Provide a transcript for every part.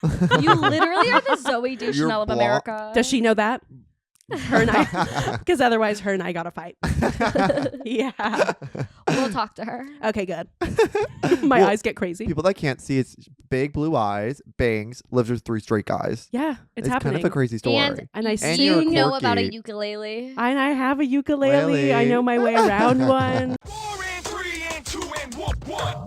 You literally are the Zoe Deschanel of America. Does she know that? Her and I, because otherwise her and I got to fight. Yeah. We'll talk to her. Okay, good. My eyes get crazy. People that can't see, it's big blue eyes, bangs, lives with 3 straight guys. Yeah, it's kind happening. of a crazy story. And I And see you're You know quirky. about a ukulele. And I have a ukulele. Lily. I know my way around one. 4 and 3 and 2 and 1.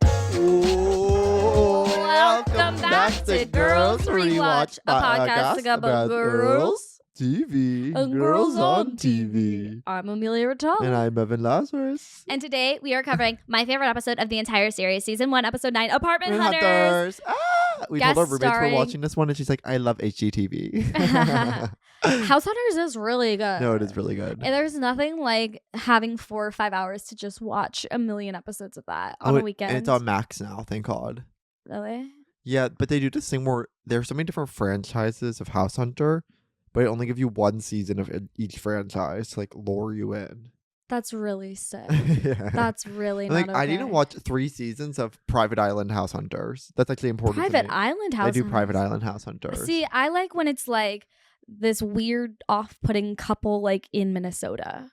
Welcome back to Girls Rewatch, a podcast about girls TV. and girls on TV. I'm Amelia Ratal. And I'm Evan Lazarus. And today we are covering my favorite episode of the entire series, season 1, episode 9, Apartment And Hunters. We Guest told our roommates starring- we're watching this one, and she's like, I love HGTV. House Hunters is really good. No, it is really good. And there's nothing like having 4 or 5 hours to just watch a million episodes of that on a weekend. And it's on Max now, thank God. Really? Yeah, but they do this thing where there's so many different franchises of House Hunter, but it only gives you 1 season of each franchise to like lure you in. That's really sick. Yeah. That's really And, not like I need to okay. watch 3 seasons of Private Island House Hunters. That's actually important. Private to me. Island House I do Hunters. Private Island House Hunters. See, I like when it's like this weird off-putting couple like in Minnesota.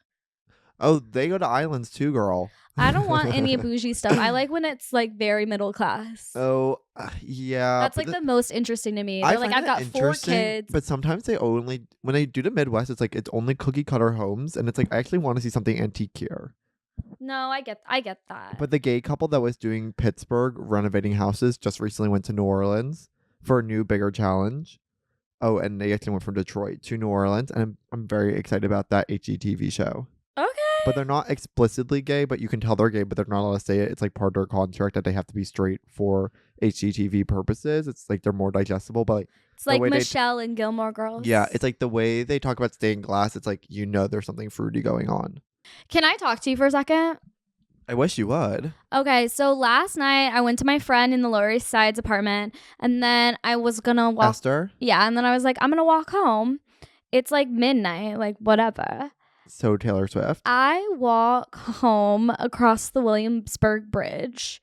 Oh, they go to islands too, girl. I don't want any bougie stuff. I like when it's like very middle class. Oh, yeah. That's but like the most interesting to me. I They're like, find I've that got 4 interesting, kids. But sometimes they only, when they do the Midwest, it's like it's only cookie cutter homes, and it's like I actually want to see something antique here. No, I get that. But the gay couple that was doing Pittsburgh renovating houses just recently went to New Orleans for a new, bigger challenge. Oh, and they actually went from Detroit to New Orleans, and I'm very excited about that HGTV show. Okay. But they're not explicitly gay, but you can tell they're gay, but they're not allowed to say it. It's like part of their contract that they have to be straight for HGTV purposes. It's like they're more digestible, but like, It's the like way they- Michelle and Gilmore Girls. yeah, it's like the way they talk about stained glass. It's like, you know, there's something fruity going on. Can I talk to you for a second? I wish you would. Okay, so last night I went to my friend in the Lower East Side's apartment, and then I was gonna walk. Esther? Yeah, and then I was like, I'm gonna walk home. It's like midnight, like whatever. So Taylor Swift. I walk home across the Williamsburg Bridge,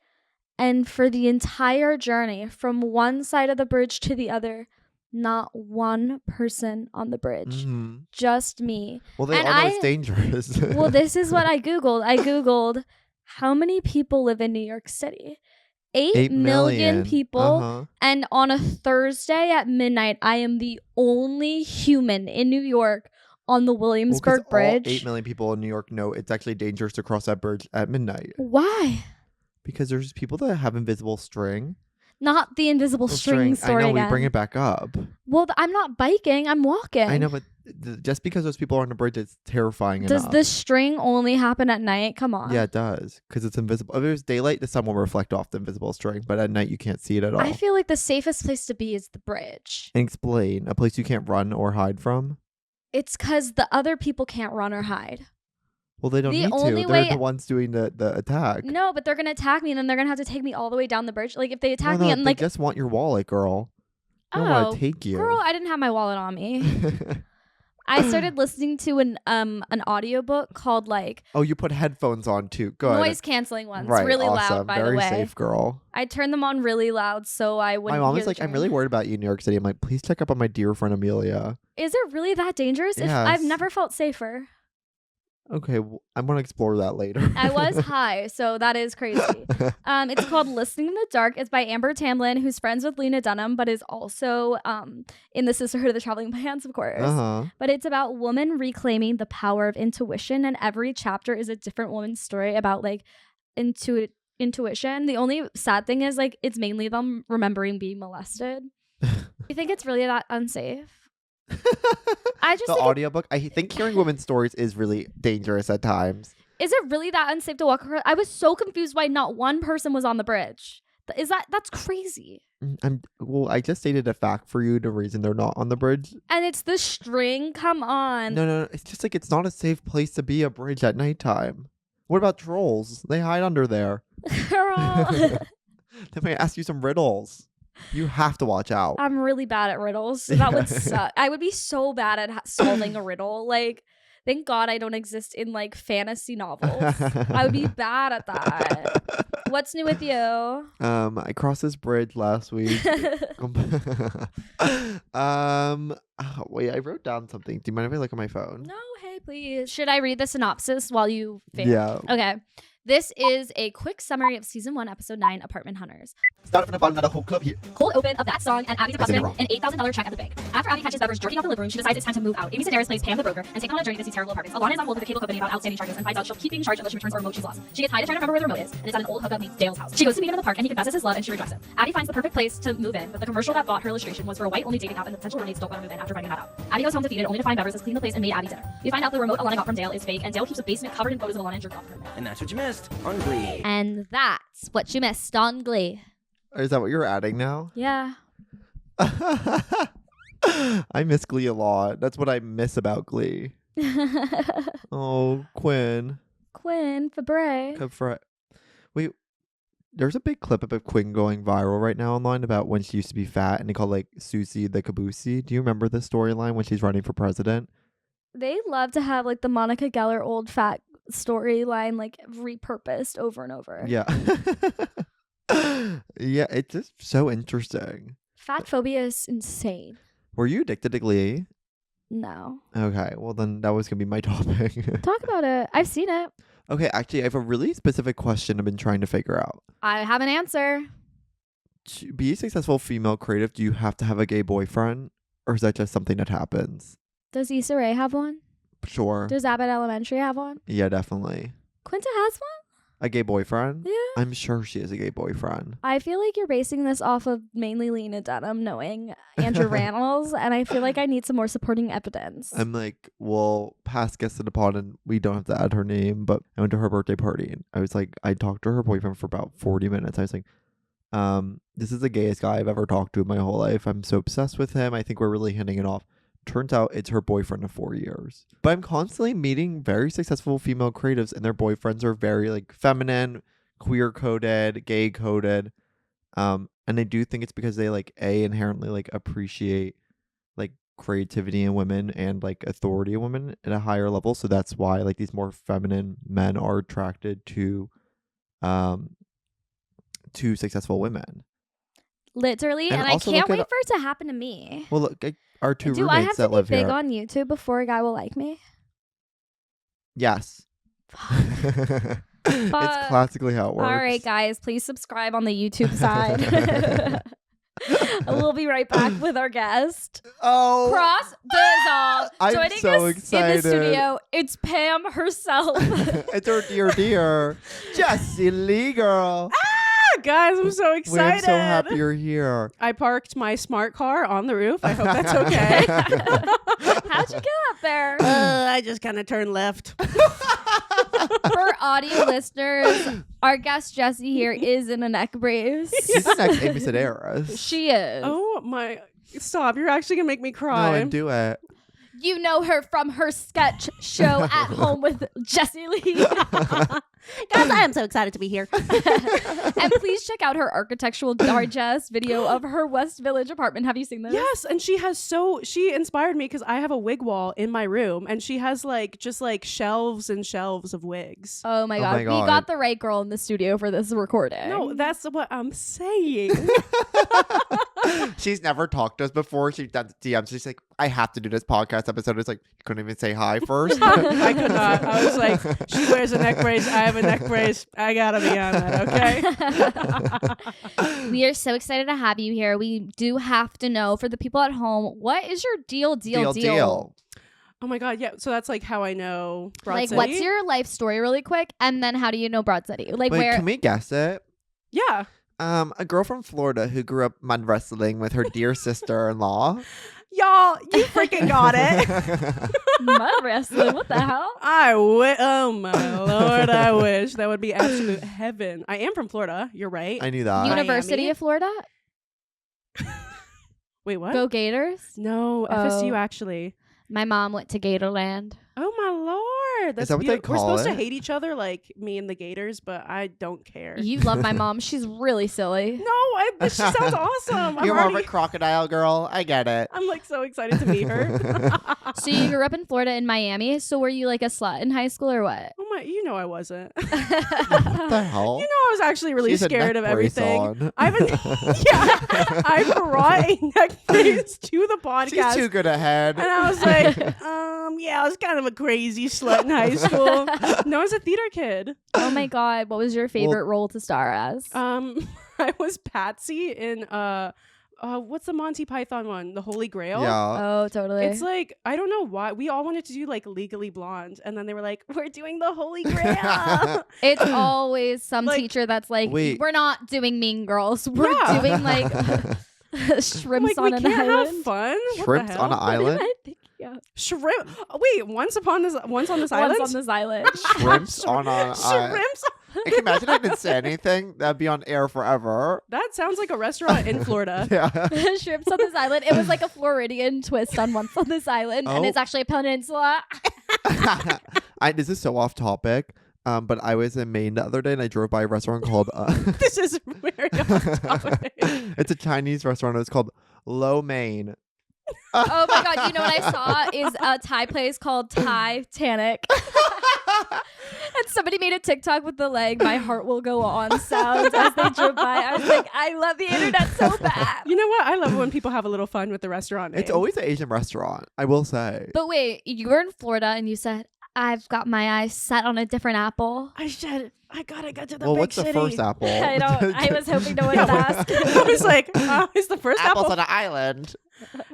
and for the entire journey from one side of the bridge to the other, not one person on the bridge. Mhm. Just me. Well, they And all know I- it's dangerous. Well, this is what I Googled. I Googled how many people live in New York City. 8 million people. Uh-huh. And on a Thursday at midnight, I am the only human in New York on the Well, 'cause Williamsburg all Bridge. 8 million people in New York know it's actually dangerous to cross that bridge at midnight. Why? Because there's people that have invisible string. Not the invisible string I story know, again. we bring it back up. Well, I'm not biking. I'm walking. I know, but just because those people are on the bridge, it's terrifying Does enough. the string only happen at night? Come on. Yeah, it does. Because it's invisible. If it was daylight, the sun will reflect off the invisible string. But at night, you can't see it at all. I feel like the safest place to be is the bridge. And explain. A place you can't run or hide from? It's because the other people can't run or hide. Well, they don't The need only to. They're way- the ones doing the attack. No, but they're going to attack me and then they're going to have to take me all the way down the bridge. Like if they attack No, me and they like, just want your wallet, girl. They don't want to take you. girl, I didn't have my wallet on me. I started listening to an audiobook called like Oh, you put headphones on too. Good. noise canceling ones. Right, Really awesome. loud, by Very the way. safe, girl. I turned them on really loud so I wouldn't My mom hear is the like, I'm train. really worried about you in New York City. I'm like, please check up on my dear friend Amelia. Is it really that dangerous? I've Yes. never felt safer. Okay, I'm going to explore that later. I was high, so that is crazy. It's called Listening in the Dark. It's by Amber Tamblyn, who's friends with Lena Dunham, but is also in the Sisterhood of the Traveling Pants, of course. Uh-huh. But it's about women reclaiming the power of intuition, and every chapter is a different woman's story about like intuition. The only sad thing is like it's mainly them remembering being molested. You think it's really that unsafe? I just The think audiobook, I think hearing women's stories is really dangerous at times. is it really that unsafe to walk across? I was so confused why not one person was on the bridge. That's crazy. I just stated a fact for you, the reason they're not on the bridge. And it's the string. Come on. No, it's just like it's not a safe place to be a bridge at nighttime. What about trolls? They hide under there. Girl. They may ask you some riddles. You have to watch out. I'm really bad at riddles. So that would suck. I would be so bad at solving a riddle. Like, Thank God I don't exist in like fantasy novels. I would be bad at that. What's new with you? I crossed this bridge last week. Wait, I wrote down something. Do you mind if I look at my phone? No, hey, please. Should I read the synopsis while you think? Yeah. Okay. This is a quick summary of season 1, episode 9, Apartment Hunters. Started from the bottom of the whole club here. Cold open of that song and Abby I said it depositing an $8,000 check at the bank. After Abby catches Beverage jerking off the living room, she decides it's time to move out. Amy Sedaris plays Pam the broker and takes on a journey to see terrible apartments. Alana is on hold with the cable company about outstanding charges and finds out she'll keep being charged unless she returns her remote she's lost. She gets high to try to remember where the remote is, and it's at an old hookup named Dale's house. She goes to meet him in the park and he confesses his love and she rejects him. Abby finds the perfect place to move in, but the commercial that bought her illustration was for a white-only dating app and the potential roommates don't want to move in after finding that out. Abby goes home defeated only to find Beverage has cleaned the place and made Abby dinner. We find out the remote Alana got from Dale is fake and Dale keeps a basement covered in photos of Alana and jerked off her. And that's what you missed on Glee. And that's what you missed on Glee. Is that what you're adding now? Yeah. I miss Glee a lot. That's what I miss about Glee. Oh, Quinn. Quinn Fabre. Wait, there's a big clip of Quinn going viral right now online about when she used to be fat and they call like Susie the Caboose. Do you remember the storyline when she's running for president? They love to have like the Monica Geller old fat storyline like repurposed over and over. Yeah. Yeah, it's just so interesting. Fat phobia is insane. Were you addicted to Glee? No. Okay, well then that was going to be my topic. Talk about it. I've seen it. Okay, actually I have a really specific question I've been trying to figure out. I have an answer. To be a successful female creative, do you have to have a gay boyfriend? Or is that just something that happens? Does Issa Rae have one? Sure. Does Abbott Elementary have one? Yeah, definitely. Quinta has one? A gay boyfriend? Yeah. I'm sure she is a gay boyfriend. I feel like you're basing this off of mainly Lena Dunham knowing Andrew Rannells, and I feel like I need some more supporting evidence. I'm like, well, past guest in the pod, and we don't have to add her name, but I went to her birthday party, and I was like, I talked to her boyfriend for about 40 minutes. I was like, this is the gayest guy I've ever talked to in my whole life. I'm so obsessed with him. I think we're really hitting it off. Turns out it's her boyfriend of 4 years. But I'm constantly meeting very successful female creatives, and their boyfriends are very like feminine, queer coded, gay coded. And I do think it's because they like inherently like appreciate like creativity in women and like authority in women at a higher level. So that's why like these more feminine men are attracted to successful women. Literally, and I also can't look wait at- for it to happen to me. Well, look, our two Do I have roommates to that be live big here. on YouTube before a guy will like me? Yes. It's Fuck. classically how it works. All right, guys, please subscribe on the YouTube side. We'll be right back with our guest. Oh, Cross dissolve. I'm Joining so us in excited. the studio, it's Pam herself. it's our dear Jessie Lee, girl. Guys, I'm so We're excited. so happy you're here. I parked my smart car on the roof. I hope that's okay. How'd you get up there? I just kind of turned left. For audio listeners, our guest Jessie here is in a neck brace. She's the next Amy Sedaris. She is. Oh my! Stop! You're actually gonna make me No, cry. and do it. You know her from her sketch show At Home with Jessie Lee. Guys, I am so excited to be here. And please check out her architectural digest video of her West Village apartment. Have you seen this? Yes, and she inspired me because I have a wig wall in my room, and she has like just like shelves and shelves of wigs. Oh my Oh god. my We God. got the right girl in the studio for this recording. No, that's what I'm saying. She's never talked to us before. She does DMs. She's like, I have to do this podcast episode. It's like, you couldn't even say hi first. I could not. I was like, she wears a neck brace. I have a neck brace. I gotta be on that, okay? We are so excited to have you here. We do have to know for the people at home, what is your deal? Oh my god, yeah. So that's like how I know Broad Like, City. what's your life story really quick? And then how do you know Broad City? Like, Wait, where? can we guess it? Yeah. A girl from Florida who grew up mud wrestling with her dear sister-in-law. Y'all, you freaking got it. Mud wrestling? What the hell? Oh my lord, I wish. That would be absolute heaven. I am from Florida. You're right. I knew that. University Miami? of Florida? Wait, what? Go Gators? No, Oh. FSU actually. My mom went to Gatorland. Oh my weird. That's that what they weird. We're call supposed to it? hate each other, like me and the Gators, but I don't care. You love my mom. She's really silly. No, she sounds awesome. You're more of a crocodile girl. I get it. I'm like so excited to meet her. So you grew up in Florida in Miami. So were you like a slut in high school or what? Oh my, you know I wasn't. What the hell? You know I was actually really She's a scared neck of brace everything. on. I brought a neck brace to the podcast. She's too good ahead. And I was like, yeah, I was kind of a crazy slut in high school. No, I was a theater kid. Oh my God. What was your favorite role to star as? I was Patsy in what's the Monty Python one? The Holy Grail. Yeah. Oh, totally. It's like, I don't know why. We all wanted to do like Legally Blonde. And then they were like, we're doing the Holy Grail. It's always some Like, teacher that's like, wait. we're not doing Mean Girls. We're Yeah. doing like shrimps like, on we an can't island. have fun. What the Shrimps on an hell? island? Yeah. Shrimp. Oh, wait, once on this island? Once on this island. Shrimps on an island. Shrimps. I can imagine I didn't say anything. That'd be on air forever. That sounds like a restaurant in Florida. Yeah. Shrimps on this island. It was like a Floridian twist on Once on this island, and Oh. it's actually a peninsula. This is so off topic. But I was in Maine the other day and I drove by a restaurant called This is very off topic. it's a Chinese restaurant. It's called Lo Mein. Oh my God! You know what I saw is a Thai place called Titanic. And somebody made a TikTok with the like "My heart will go on" sound as they drove by. I was like, I love the internet so bad. You know what? I love it when people have a little fun with the restaurant name. It's always an Asian restaurant, I will say. But wait, you were in Florida and you said, "I've got my eyes set on a different apple." I should. I gotta get to the Well, big what's city. the first apple? I don't. I was hoping no one would ask. I was like, is the first Apples apple? on an island.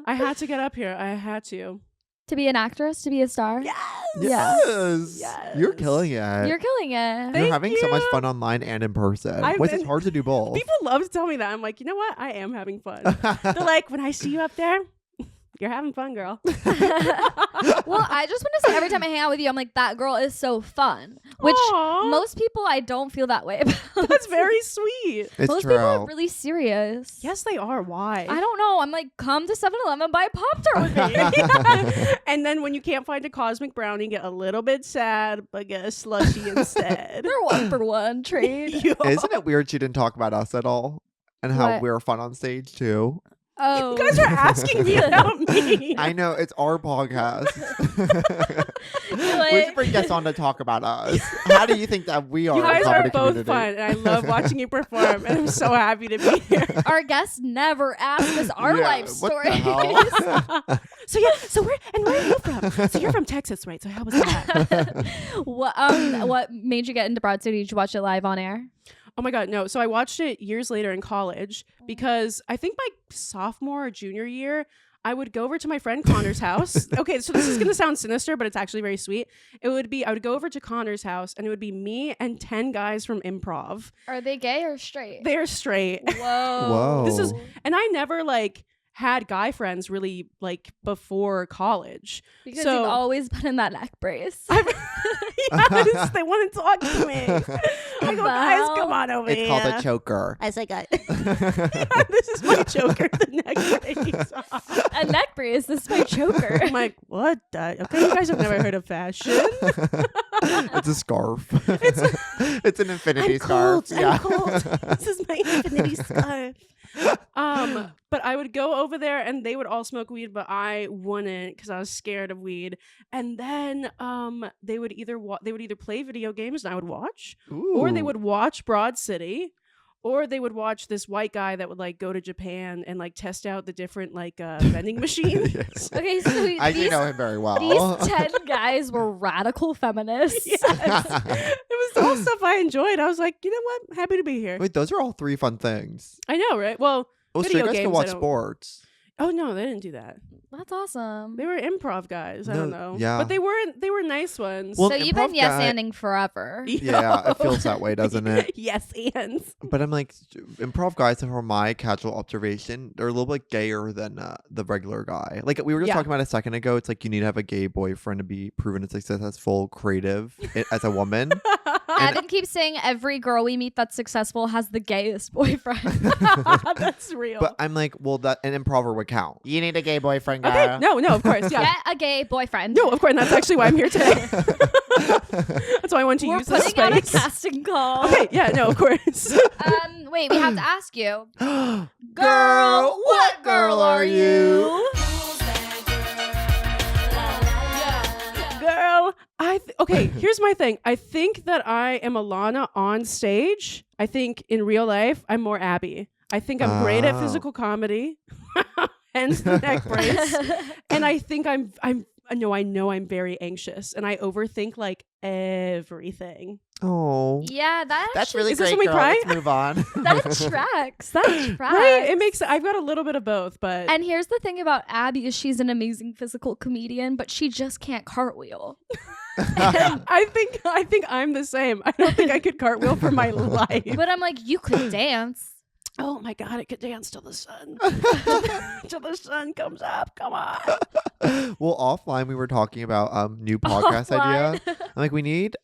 I had to get up here. I had to. To be an actress, to be a star. Yes. Yes. Yes. You're killing it. You're killing it. You're Thank having so much you. fun online and in person. I've Which been- is hard to do both. People love to tell me that. I'm like, you know what? I am having fun. They're like, when I see you up there, you're having fun, girl. Well, I just want to say every time I hang out with you, I'm like, that girl is so fun. Which Aw. most people I don't feel that way about. That's very sweet. It's most true. people are really serious. Yes, they are. Why? I don't know. I'm like, come to 7-Eleven, buy a Pop-Tart with me. And then when you can't find a cosmic brownie, get a little bit sad, but get a slushie instead. They're 1-for-1 trade. Yo. Isn't it weird she didn't talk about us at all? And how What? we're fun on stage too. Oh. You guys are asking me about me. I know, it's our podcast. You're We like- should bring guests on to talk about us. How do you think that we are You in the guys are comedy both community? fun, and I love watching you perform, and I'm so happy to be here. Our guests never ask us our Yeah, life what stories. the hell? So where are you from? So you're from Texas, right? So how was that? What made you get into Broad City? Did you watch it live on air? Oh my God, no. So I watched it years later in college because I think my sophomore or junior year, I would go over to my friend Connor's house. Okay, so this is going to sound sinister, but it's actually very sweet. I would go over to Connor's house and it would be me and 10 guys from improv. Are they gay or straight? They're straight. Whoa. Whoa. This is, and I never like had guy friends really like before college. Because so- you've always been in that neck brace. Yes, they want to talk to me. I go, guys, Wow. come on over It's here. called a choker. I say, guys. This is my choker, the neck brace. A neck brace. This is my choker. I'm like, what? Okay, you guys have never heard of fashion. It's a scarf. It's an infinity scarf. I'm cold. This is my infinity scarf. But I would go over there and they would all smoke weed, but I wouldn't because I was scared of weed. And then they would either play video games and I would watch, or they Ooh. would watch Broad City, or they would watch this white guy that would like go to Japan and like test out the different like vending machines. Yes. Okay, so I do these, know him very well. these 10 guys were radical feminists. Yes. It was all stuff I enjoyed. I was like, you know what? Happy to be here. Wait, those are all three fun things. I know, right? Well, Well, Video straight guys games, can I watch don't- sports. oh no, they didn't do that. That's awesome. They were improv guys. I don't No, know. yeah. But they were nice ones. Well, So you've been improv yes guy- anding forever. Yeah, it feels that way, doesn't it? Yes, and But I'm like, improv guys, from my casual observation, they're a little bit gayer than the regular guy. Like we were just Yeah. talking about a second ago. It's like you need to have a gay boyfriend to be proven a successful creative as a woman. Evan keeps saying every girl we meet that's successful has the gayest boyfriend. That's real. But I'm like, well, that an improver would count. You need a gay boyfriend, Okay, girl. no, of course, yeah. Get a gay boyfriend. No, of course, and that's actually why I'm here today. That's why I want to We're use this putting out a space. casting call. Okay, yeah, no, of course. Wait, we have to ask you. Girl, what girl are you? Girl, okay, here's my thing. I think that I am Alana on stage. I think in real life, I'm more Abby. I think I'm great at Oh. physical comedy, hence the neck brace. And I think I know I'm very anxious and I overthink like everything. Oh, Yeah, that's really Is this great, when we girl. cry? Let's move on. that tracks. That tracks. Right? It makes I've got a little bit of both, but And here's the thing about Abby is she's an amazing physical comedian, but she just can't cartwheel. I think I'm the same. I don't think I could cartwheel for my life. But I'm like, you could dance. Oh my god, I could dance till the sun. Till the sun comes up. Come on. Well, offline we were talking about new podcast idea. I'm like, we need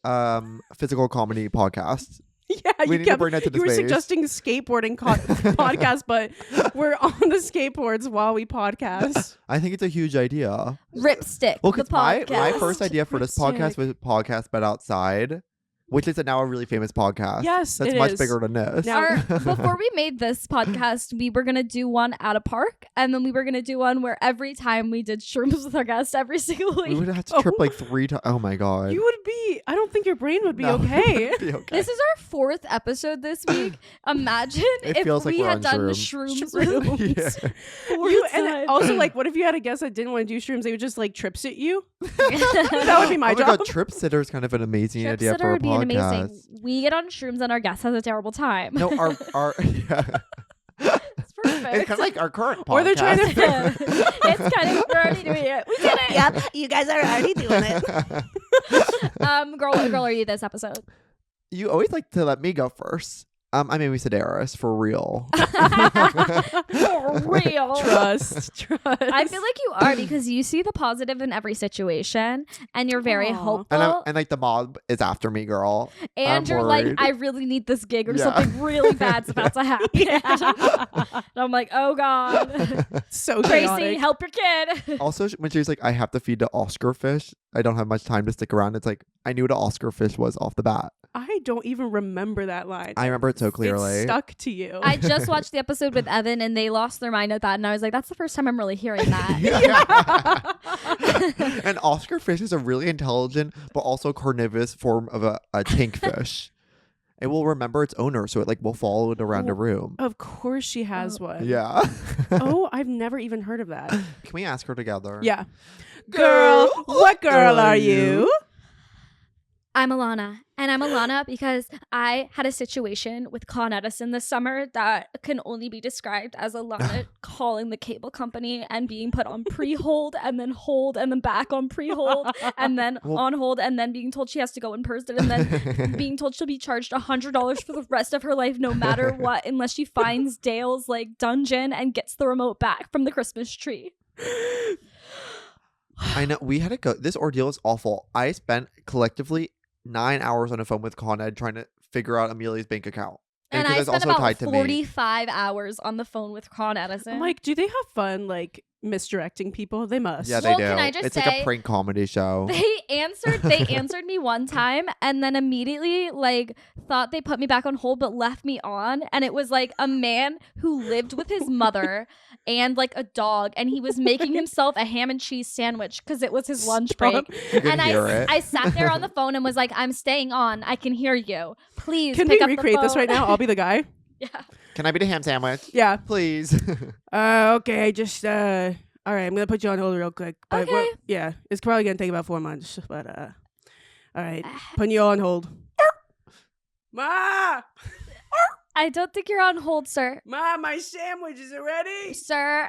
physical comedy podcasts. Yeah, We you need to kept bring that to the you were space. suggesting skateboarding podcast, but we're on the skateboards while we podcast. I think it's a huge idea. Ripstick. Well, the because my podcast. first idea for this podcast was podcast but outside, which is now a really famous podcast. Yes, that's it much is. bigger than this. Now- Before we made this podcast, we were gonna do one at a park, and then we were gonna do one where every time we did shrooms with our guests every single we week. would have to trip like 3 times. Oh my god. You would be. I don't think your brain would be No, okay. it'd be okay. This is our 4th episode this week. Imagine It if feels like we we're had on done shrooms. shrooms. Yeah. You and also like, what if you had a guest that didn't want to do shrooms? They would just like trip sit you. That would be my Oh my job. god, trip sitter is kind of an amazing Trip idea sitter for a would be podcast. amazing. We get on shrooms and our guest has a terrible time. No, our yeah. It's perfect. It's kind of like our current podcast. Or they're trying to- It's kind of we're already doing it. We did it. Yep, you guys are already doing it. Girl, what girl are you this episode? You always like to let me go first. I'm Amy Sedaris for real. For real. Trust. I feel like you are because you see the positive in every situation and you're very Aw. hopeful. And like the mob is after me, girl. And I'm you're like, worried. I really need this gig or Yeah. something really bad's about to happen. And I'm like, oh God. So Tracy, chaotic. help your kid. Also, when she's like, I have to feed the Oscar fish. I don't have much time to stick around. It's like, I knew what an Oscar fish was off the bat. I don't even remember that line. I remember it so clearly. It's stuck to you. I just watched the episode with Evan and they lost their mind at that. And I was like, that's the first time I'm really hearing that. An Oscar fish is a really intelligent but also carnivorous form of a kingfish. It will remember its owner, so it like will follow it around a room. Of course she has one. Yeah. Oh, I've never even heard of that. Can we ask her together? Yeah. Girl, what girl are you? I'm Alana. And I'm Alana because I had a situation with Con Edison this summer that can only be described as Alana calling the cable company and being put on pre-hold and then back on pre-hold and then on hold and then being told she has to go in person and then being told she'll be charged $100 for the rest of her life no matter what unless she finds Dale's like dungeon and gets the remote back from the Christmas tree. I know. We had to go. This ordeal is awful. I spent collectively 9 hours on the phone with Con Ed trying to figure out Amelia's bank account. And because I that's spent also about tied to me. 45 hours on the phone with Con Edison. I'm like, do they have fun like misdirecting people? They must. Yeah, they Well, do. can I just It's like a say- prank comedy show. They answered me one time and then immediately like thought they put me back on hold but left me on, and it was like a man who lived with his mother and like a dog, and he was making himself a ham and cheese sandwich because it was his lunch break. You can And hear it. I sat there on the phone and was like, I'm staying on. I can hear you. Please Can pick we up the recreate this phone." right now? I'll be the guy. Yeah. Can I be the ham sandwich? Yeah. Please. Okay, just all right, I'm gonna put you on hold real quick. But Okay. yeah, it's probably gonna take about 4 months. But all right, putting you on hold. Ma! I don't think you're on hold, sir. Ma, my sandwich, is it ready? Sir,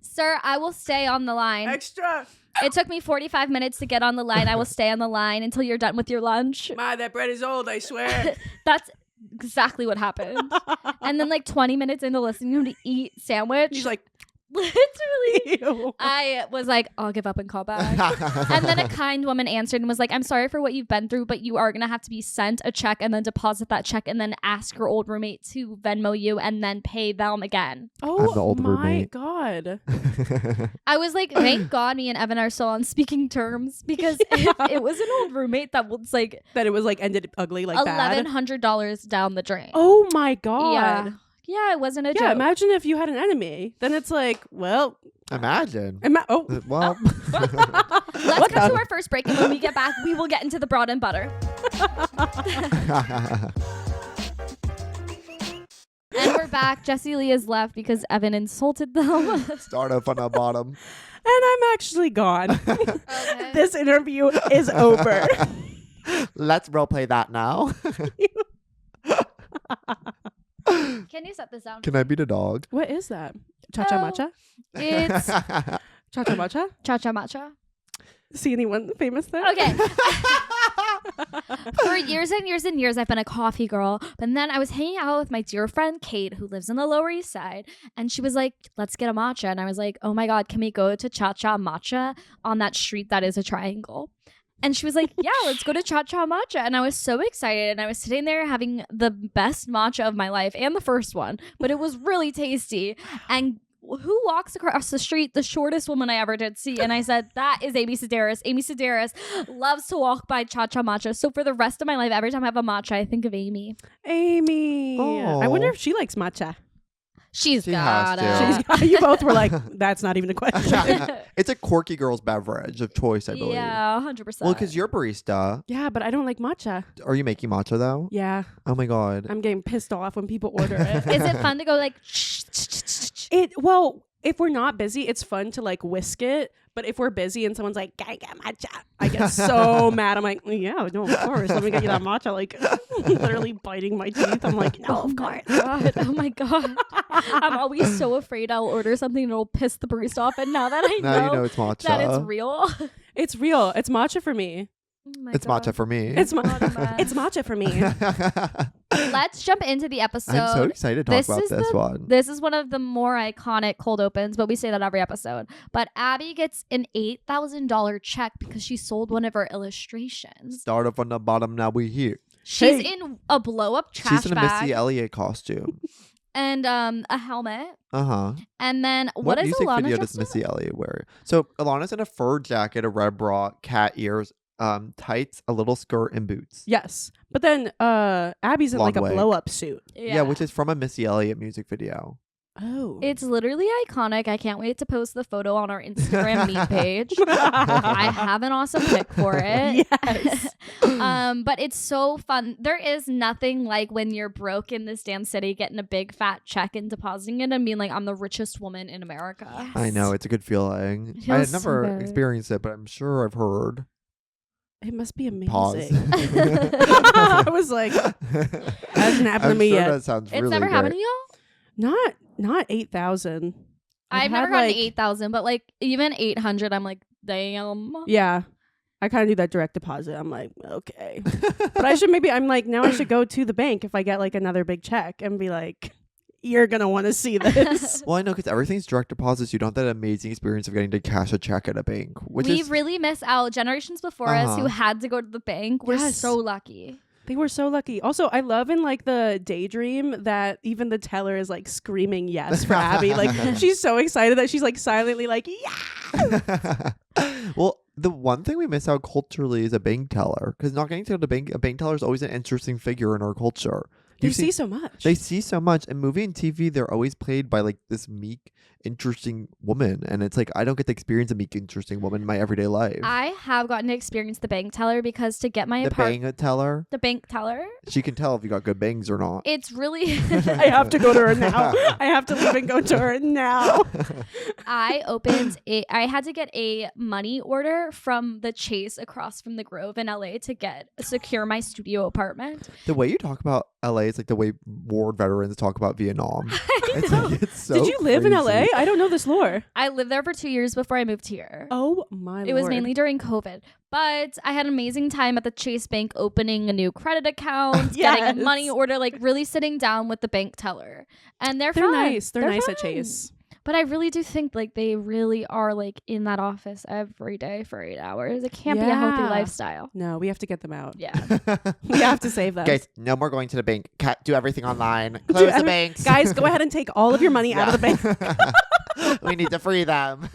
sir, I will stay on the line. Extra. It took me 45 minutes to get on the line. I will stay on the line until you're done with your lunch. Ma, that bread is old, I swear. That's exactly what happened. And then like 20 minutes into listening to him to eat sandwich, He's like, Literally. Ew. I was like, I'll give up and call back. And then a kind woman answered and was like, I'm sorry for what you've been through, but you are going to have to be sent a check and then deposit that check and then ask your old roommate to Venmo you and then pay them again. Oh the old my roommate. God. I was like, thank God me and Evan are still on speaking terms, because if it was an old roommate that was like That it was like ended ugly like that. $1,100 down the drain. Oh my God. Yeah. Yeah, it wasn't a Yeah, joke. imagine if you had an enemy. Then it's like, well, Imagine. oh. Well, Let's What cut the- to our first break, and when we get back, we will get into the bread and butter. And we're back. Jessie Lee is left because Evan insulted them. start off on the bottom. And I'm actually gone. Okay. This interview is over. Let's roleplay that now. Can you set this down? Can I be the dog? What is that? Cha-cha Oh. matcha? It's Cha-cha matcha? cha-cha matcha. See anyone famous there? Okay. For years and years and years, I've been a coffee girl. But then I was hanging out with my dear friend Kate, who lives on the Lower East Side. And she was like, let's get a matcha. And I was like, oh my God, can we go to Cha-Cha Matcha on that street that is a triangle? And she was like, yeah, let's go to Cha-Cha Matcha. And I was so excited. And I was sitting there having the best matcha of my life and the first one. But it was really tasty. And who walks across the street? The shortest woman I ever did see. And I said, that is Amy Sedaris. Amy Sedaris loves to walk by Cha-Cha Matcha. So for the rest of my life, every time I have a matcha, I think of Amy. Amy. I wonder if she likes matcha. She's She got has it. to. You both were like, that's not even a question. It's a quirky girl's beverage of choice, I believe. Yeah, 100%. Well, because you're a barista. Yeah, but I don't like matcha. Are you making matcha though? Yeah, Oh my god. I'm getting pissed off when people order it. Is it fun to go like Well, if we're not busy, it's fun to like whisk it. But if we're busy and someone's like, "I get matcha," I get so mad. I'm like, "Yeah, no, of course. Let me get you that matcha." Like, literally biting my teeth. I'm like, "No, of course." God. Oh my God. I'm always so afraid I'll order something and it'll piss the barista off. And now that I Now you know it's matcha. that it's real. It's real. It's matcha for me. Oh my It's God. matcha for me. It's Not a mess. it's matcha for me. Let's jump into the episode. I'm so excited to talk This about is this the- one. This is one of the more iconic cold opens, but we say that every episode. But Abby gets an $8,000 check because she sold one of her illustrations. Start off on the bottom, now we here. She's Hey. in a blow-up trash She's in a bag Missy Elliott costume. and a helmet. Uh-huh. And then What what is music Alana video dressed does Missy Elliott wear? So Alana's in a fur jacket, a red bra, cat ears, tights, a little skirt, and boots. Yes, but then Abby's in Long like a wig. blow up suit. in? Yeah, which is from a Missy Elliott music video. Oh, It's literally iconic. I can't wait to post the photo on our Instagram meet page. I have an awesome pic for it. Yes. But it's so fun. There is nothing like when you're broke in this damn city, getting a big fat check and depositing it and being like, I'm the richest woman in America. I know, it's a good feeling. It I had feels so never good. experienced it, but I'm sure I've heard. It must be amazing. Pause. I was like, hasn't happened to I'm me sure yet. that sounds It's really never great. happened to y'all? Not 8,000. I've had, never gotten like- 8,000, but like even 800, I'm like, damn. Yeah. I kind of do that direct deposit. I'm like, okay. But I should I'm like, now I should go to the bank if I get like another big check and be like, you're going to want to see this. Well, I know because everything's direct deposits. You don't have that amazing experience of getting to cash a check at a bank, which We is really miss out. Generations before us who Uh-huh. had to go to the bank were Yes. so lucky. They were so lucky. Also, I love in like the daydream that even the teller is like screaming yes for Abby. Like she's so excited that she's like silently like, yeah. well, the one thing we miss out culturally is a bank teller, because not getting to the bank, a bank teller is always an interesting figure in our culture. They You see so much. They see so much. In movie and TV, they're always played by like this meek, interesting woman. And it's like, I don't get to experience a meek, interesting woman in my everyday life. I have gotten to experience the bank teller because to get my the bank teller, the bank teller, she can tell if you got good bangs or not. it's really I have to go to her now. I have to leave and go to her now. I had to get a money order from the Chase across from the Grove in LA to secure my studio apartment. The way you talk about LA is like the way war veterans talk about Vietnam. It's, know. like, it's so Did you live in crazy. LA? I don't know this lore. I lived there for 2 years before I moved here. Oh my It was mainly during COVID, but I had an amazing time at the Chase Bank opening a new credit account, getting a Yes. money order, like really sitting down with the bank teller. And they're They're fun. nice. They're nice at fun. Chase. But I really do think like they really are like in that office every day for 8 hours. It can't be a healthy Yeah. lifestyle. No, we have to get them out. Yeah. We have to save them. Guys, no more going to the bank. Do everything online. Close the banks. Guys, go ahead and take all of your money out of the bank. We need to free them.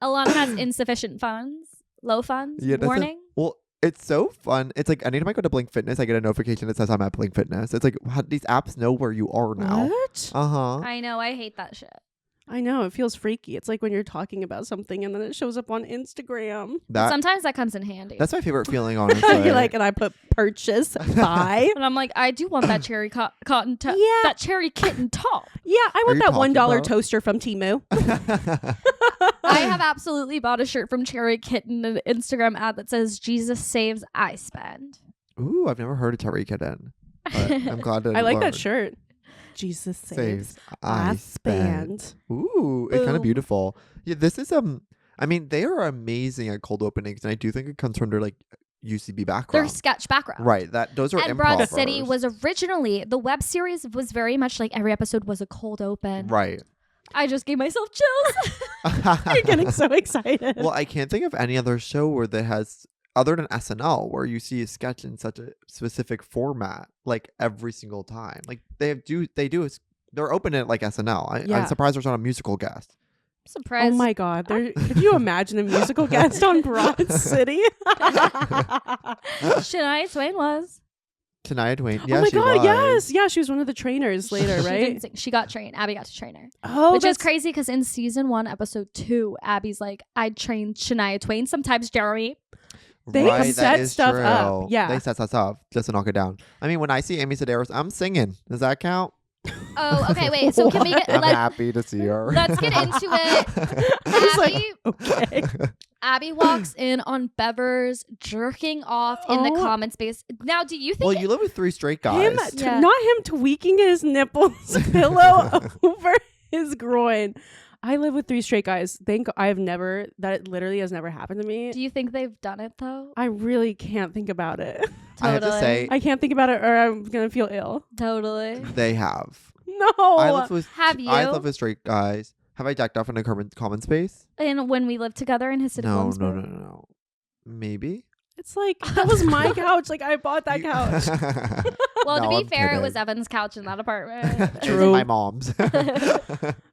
Alana has insufficient funds, low funds, Yeah, that's a- warning. Well, it's so fun. It's like anytime I go to Blink Fitness, I get a notification that says I'm at Blink Fitness. It's like, how do these apps know where you are now? What? Uh-huh. I know. I hate that shit. I know. It feels freaky. It's like when you're talking about something and then it shows up on Instagram. Sometimes that comes in handy. That's my favorite feeling, honestly. You're like, and I put purchase, buy. And I'm like, I do want that cherry cotton top. Yeah. That cherry kitten top. Yeah, I want you that talking $1 about- toaster from Temu. I have absolutely bought a shirt from Cherry Kitten, an Instagram ad that says Jesus saves, I spend. Ooh, I've never heard of Terry Kitten. But I'm glad to I like that learn. shirt. Jesus saves. Saves. I spend. Ooh, it's kind Boom. of beautiful. Yeah, this is I mean, they are amazing at cold openings, and I do think it comes from their like UCB Their background. sketch background. Right. Those are And Broad City improvers. was originally, the web series was very much like every episode was a cold open. right. I just gave myself chills. You're getting so excited. Well, I can't think of any other show where that has, other than SNL, where you see a sketch in such a specific format, like every single time. Like they're open it like SNL. Yeah. I'm surprised there's not a musical guest. Surprise. Oh my God. Could you imagine a musical guest on Broad City? Shania Twain was. Shania Twain. Yeah, oh my she God, was. yes. Yeah, she was one of the trainers later, She right? didn't sing. She got trained. Abby got to train her. Oh, Which is that's crazy because in season 1, episode 2, Abby's like, I trained Shania Twain sometimes, Jeremy. They Right, that set is stuff true. up. Yeah. They set stuff up just to knock it down. I mean, when I see Amy Sedaris, I'm singing. Does that count? Oh, okay, wait. So can we get, I'm happy to see her. let's get into it. I was like, Abby, okay. Abby walks in on Bevers jerking off in the Oh. comment space. Now, do you think Well, you live with 3 straight guys. Him, Yeah. not him tweaking his nipples pillow over his groin. I live with 3 straight guys. That literally has never happened to me. do you think they've done it though? I really can't think about it. I have to say, I can't think about it or I'm going to feel ill. Totally. they have. No. I live with Have you? I live with straight guys. Have I jacked off in a common space? And when we lived together in his city No. Maybe. It's like, that was my couch. Like, I bought that couch. Well, No, to be I'm fair, it was kidding. Evan's couch in that apartment. It was True. my mom's.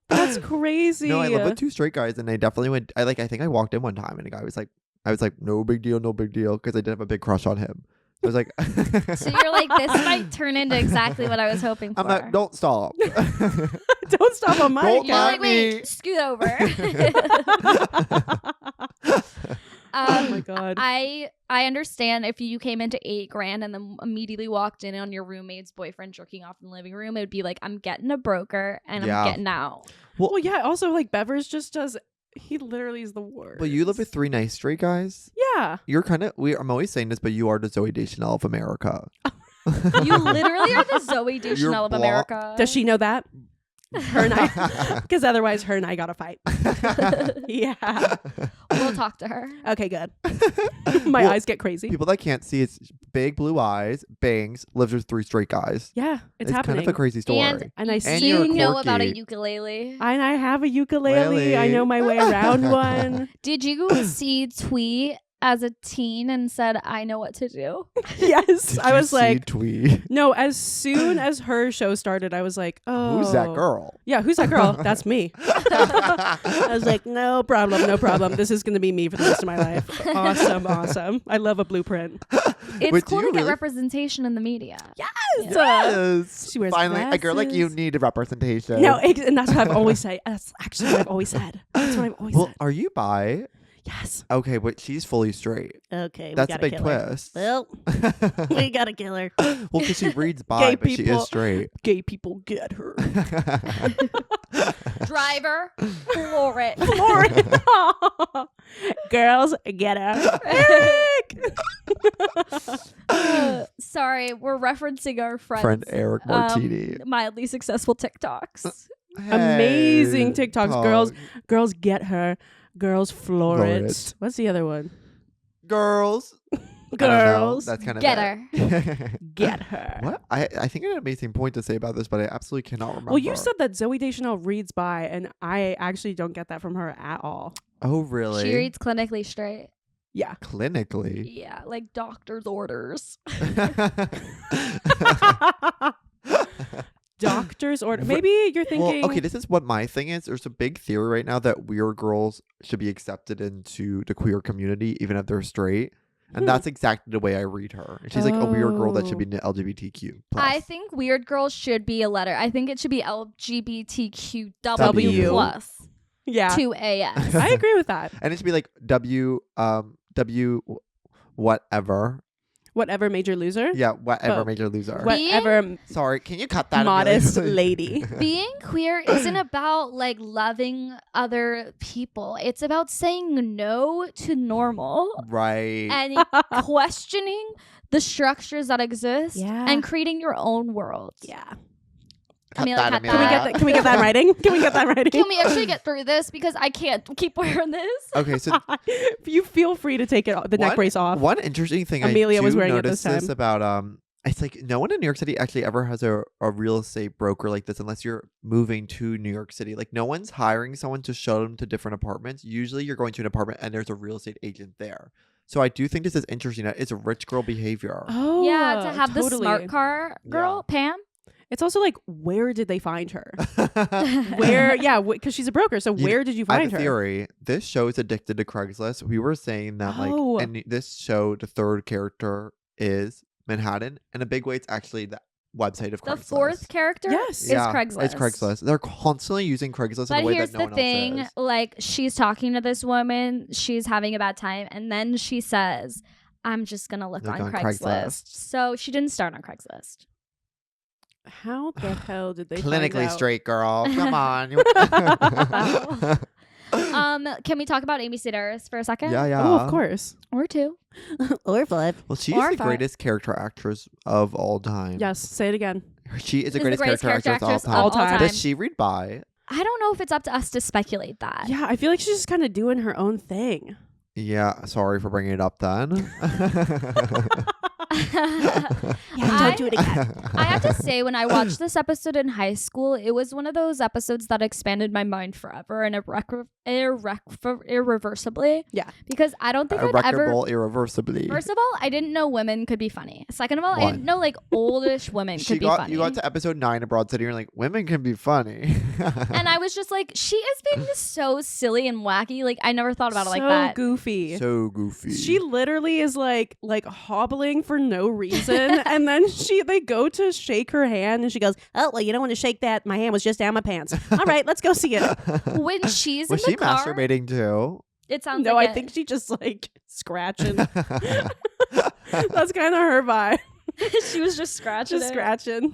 That's crazy. No, I live with 2 straight guys, and they definitely went. I think I walked in one time, and the guy was like, I was like, no big deal, because I did have a big crush on him. I was like, So you're like, this might turn into exactly what I was hoping for. I'm not. Don't stop. Don't stop on my Don't You're couch. like, wait, me. scoot over. Oh my God. I understand if you came into $8,000 and then immediately walked in on your roommate's boyfriend jerking off in the living room, it would be like, I'm getting a broker and Yeah. I'm getting out. Well, yeah. Also, like, Bevers just does. He literally is the worst. But you live with 3 nice straight guys. Yeah. You're kind of. I'm always saying this, but you are the Zoe Deschanel of America. You literally are the Zoe You're Deschanel of blo- America. Does she know that? Her and I, because otherwise her and I got to fight. Yeah. We'll talk to her. Okay, good. My Well, eyes get crazy. People that can't see, it's big blue eyes, bangs, lives with 3 straight guys. Yeah, it's happening. kind of a crazy story. And I you see you're know about a quirky. ukulele. And I have a ukulele. I Lele. know my way around one. Did you see Twee as a teen and said, I know what to do? Yes. Did I you was see like, Twee? no, as soon as her show started, I was like, oh. Who's that girl? Yeah, who's that girl? That's me. I was like, no problem. This is going to be me for the rest of my life. Awesome. I love a blueprint. It's Wait, do cool you to get really- representation in the media. Yes. She wears Finally, a girl like you glasses. need representation. No, and that's what I've always said. That's actually what I've always said. That's what I've always Well, said. are you bi? Yes. Okay, but she's fully straight. Okay, That's a big twist. Well, we got to kill her. Well, because she reads bi, Gay but she people. is straight. Gay people get her. Driver, floor it. Lauren. Girls, get her. Eric. Sorry, we're referencing our Friend Eric Martini. mildly successful TikToks. Amazing Hey, TikToks. dog. Girls, get her. Girls, floor Floor it. it. What's the other one? Girls. Girls, That's kind of get it. her. get her. What? I think I had an amazing point to say about this, but I absolutely cannot remember. Well, you said that Zoe Deschanel reads bi, and I actually don't get that from her at all. Oh, really? She reads clinically straight. Yeah. Clinically. Yeah, like doctor's orders. Doctor's order. Maybe you're thinking. Well, okay, this is what my thing is. There's a big theory right now that weird girls should be accepted into the queer community, even if they're straight. And that's exactly the way I read her. And she's like a weird girl that should be in the LGBTQ+. I think weird girls should be a letter. I think it should be W. LGBTQW plus Yeah. 2AS. I agree with that. And it should be like W whatever. Whatever major loser. Yeah, whatever Oh. major loser. Whatever Sorry, can you cut that? modest immediately? lady. Being queer isn't about like loving other people. It's about saying no to normal Right. and questioning the structures that exist Yeah. and creating your own world. Yeah. Cut Camila, that, cut Amelia. Can we that. get that? Can we get that in writing? Can we get that in writing? Can we actually get through this because I can't keep wearing this? Okay, so You feel free to take the neck brace off. one interesting thing Amelia I was do wearing it notice this this time. about it's like no one in New York City actually ever has a real estate broker like this unless you're moving to New York City. Like no one's hiring someone to show them to different apartments. Usually you're going to an apartment and there's a real estate agent there. So I do think this is interesting that it's a rich girl behavior. Oh, Yeah, to have the totally. smart car girl, Pam. It's also like, where did they find her? Where? Yeah, because she's a broker. So You where did you I find have a her? theory. This show is addicted to Craigslist. We were saying that Oh. like and this show, the third character is Manhattan. In a big way, it's actually the website of The Craigslist. fourth character Yes. is Craigslist. It's Craigslist. They're constantly using Craigslist But in a way here's that no the one thing, else is. like she's talking to this woman, she's having a bad time, and then she says, I'm just gonna look on Craigslist. So she didn't start on Craigslist. How the hell did they Clinically find out? straight girl. Come on. Can we talk about Amy Sedaris for a second? Yeah. Oh, of course. Or two. Or 5. Well, she Or is the five. greatest character actress of all time. Yes, say it again. She is the Is greatest character actress of all time. Does she read bi? I don't know if it's up to us to speculate that. Yeah, I feel like she's just kind of doing her own thing. Yeah, sorry for bringing it up then. I- do it again. I have to say, when I watched this episode in high school, it was one of those episodes that expanded my mind forever and irreversibly. Yeah. Because I don't think I'd ever. Irreparable, irreversibly. First of all, I didn't know women could be funny. Second of all, I One. didn't know like oldish women She could be got funny. you got to episode 9 of Broad City. You're like, women can be funny. And I was just like, she is being so silly and wacky. Like I never thought about it like So that. goofy. so goofy. She literally is like hobbling for no reason, and then they go to shake her hand, and she goes, "Oh well, you don't want to shake that. My hand was just down my pants. All right, let's go see it." When she's was in she the car, masturbating too? it sounds No, like I it. think she just like scratching. That's kind of her vibe. she was just scratching Just it. scratching.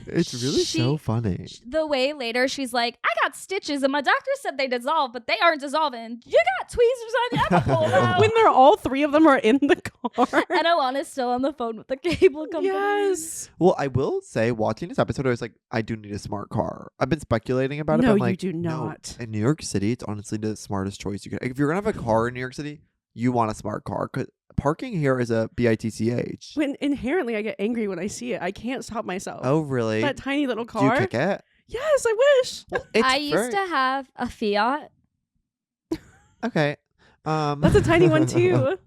It's really so She- funny. The way later she's like, I got stitches and my doctor said they dissolve, but they aren't dissolving. You got tweezers on your apple now. When they're all three of them are in the car. And Alana's still on the phone with the cable company. Yes. Well, I will say, watching this episode, I was like, I do need a smart car. I've been speculating about it. No, but I'm you like, do no. not. In New York City, it's honestly the smartest choice you can. If you're gonna have a car in New York City, you want a smart car because parking here is a bitch. When inherently I get angry when I see it. I can't stop myself. Oh, really? That tiny little Do you car. kick it? Yes, I wish. Well, it's I used to have a Fiat, Okay. That's a tiny one too.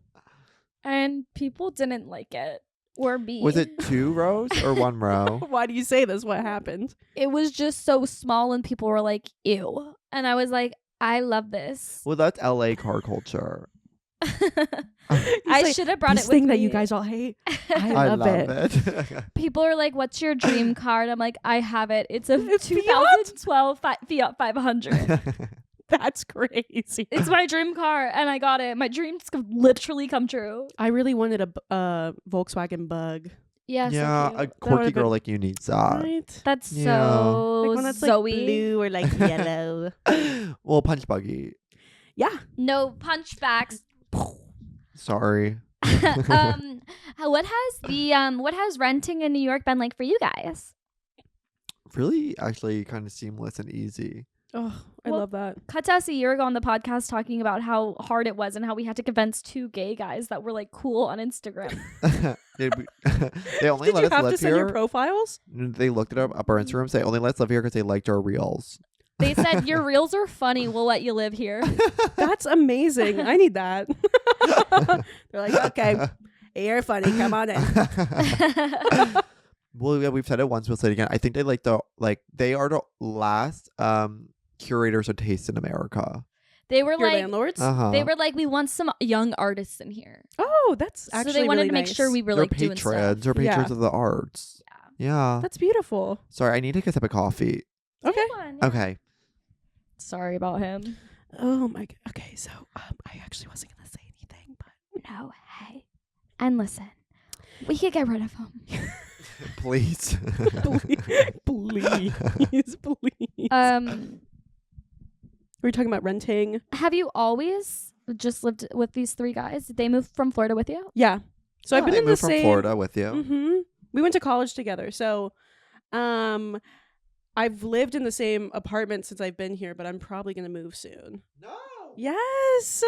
and people didn't like it. Or me. Was it 2 rows or 1 row? Why do you say this? What happened? It was just so small and people were like, ew. And I was like, I love this. Well, that's LA car culture. I like, should have brought This it with thing that me. you guys all hate. I love it. People are like, what's your dream car? And I'm like, I have it. It's a It's Fiat? 2012 Fiat 500. That's crazy. It's my dream car, and I got it. My dreams could literally come true. I really wanted a Volkswagen Bug. Yeah, yeah, so a cute. quirky would've girl been- like you needs that. Right? That's Yeah. so Like one that's Zoe. like blue or like yellow. Well, punch buggy. Yeah. No punchbacks. Sorry. What has renting in New York been like for you guys? Really, actually, kind of seamless and easy. Oh, I Well, love that. Cut to us a year ago on the podcast talking about how hard it was and how we had to convince 2 gay guys that were like cool on Instagram. They only Did let you us have live to send your here. profiles? They looked it up our Instagrams. They only let us live here because they liked our reels. They said your reels are funny. We'll let you live here. That's amazing. I need that. They're like, okay, you're funny. Come on in. Well, yeah, we've said it once. We'll say it again. I think they they are the last curators of taste in America. They were Your like, landlords? they were like, we want some young artists in here. Oh, that's actually so they wanted really to make nice. sure we were They're like doing stuff. patrons. They're patrons Yeah. of the arts. Yeah. That's beautiful. Sorry, I need to take a sip of coffee. Okay. Take one, yeah. Okay. Sorry about him. Oh my god. Okay, so I actually wasn't gonna say anything, but No, hey. And listen, we could get rid of him. Please. please, please. We're talking about renting. Have you always just lived with these 3 guys? Did they move from Florida with you? Yeah. So I've Oh. been They in the moved from same Florida with you. Mm-hmm. We went to college together. So I've lived in the same apartment since I've been here, but I'm probably gonna move soon. No. Yes.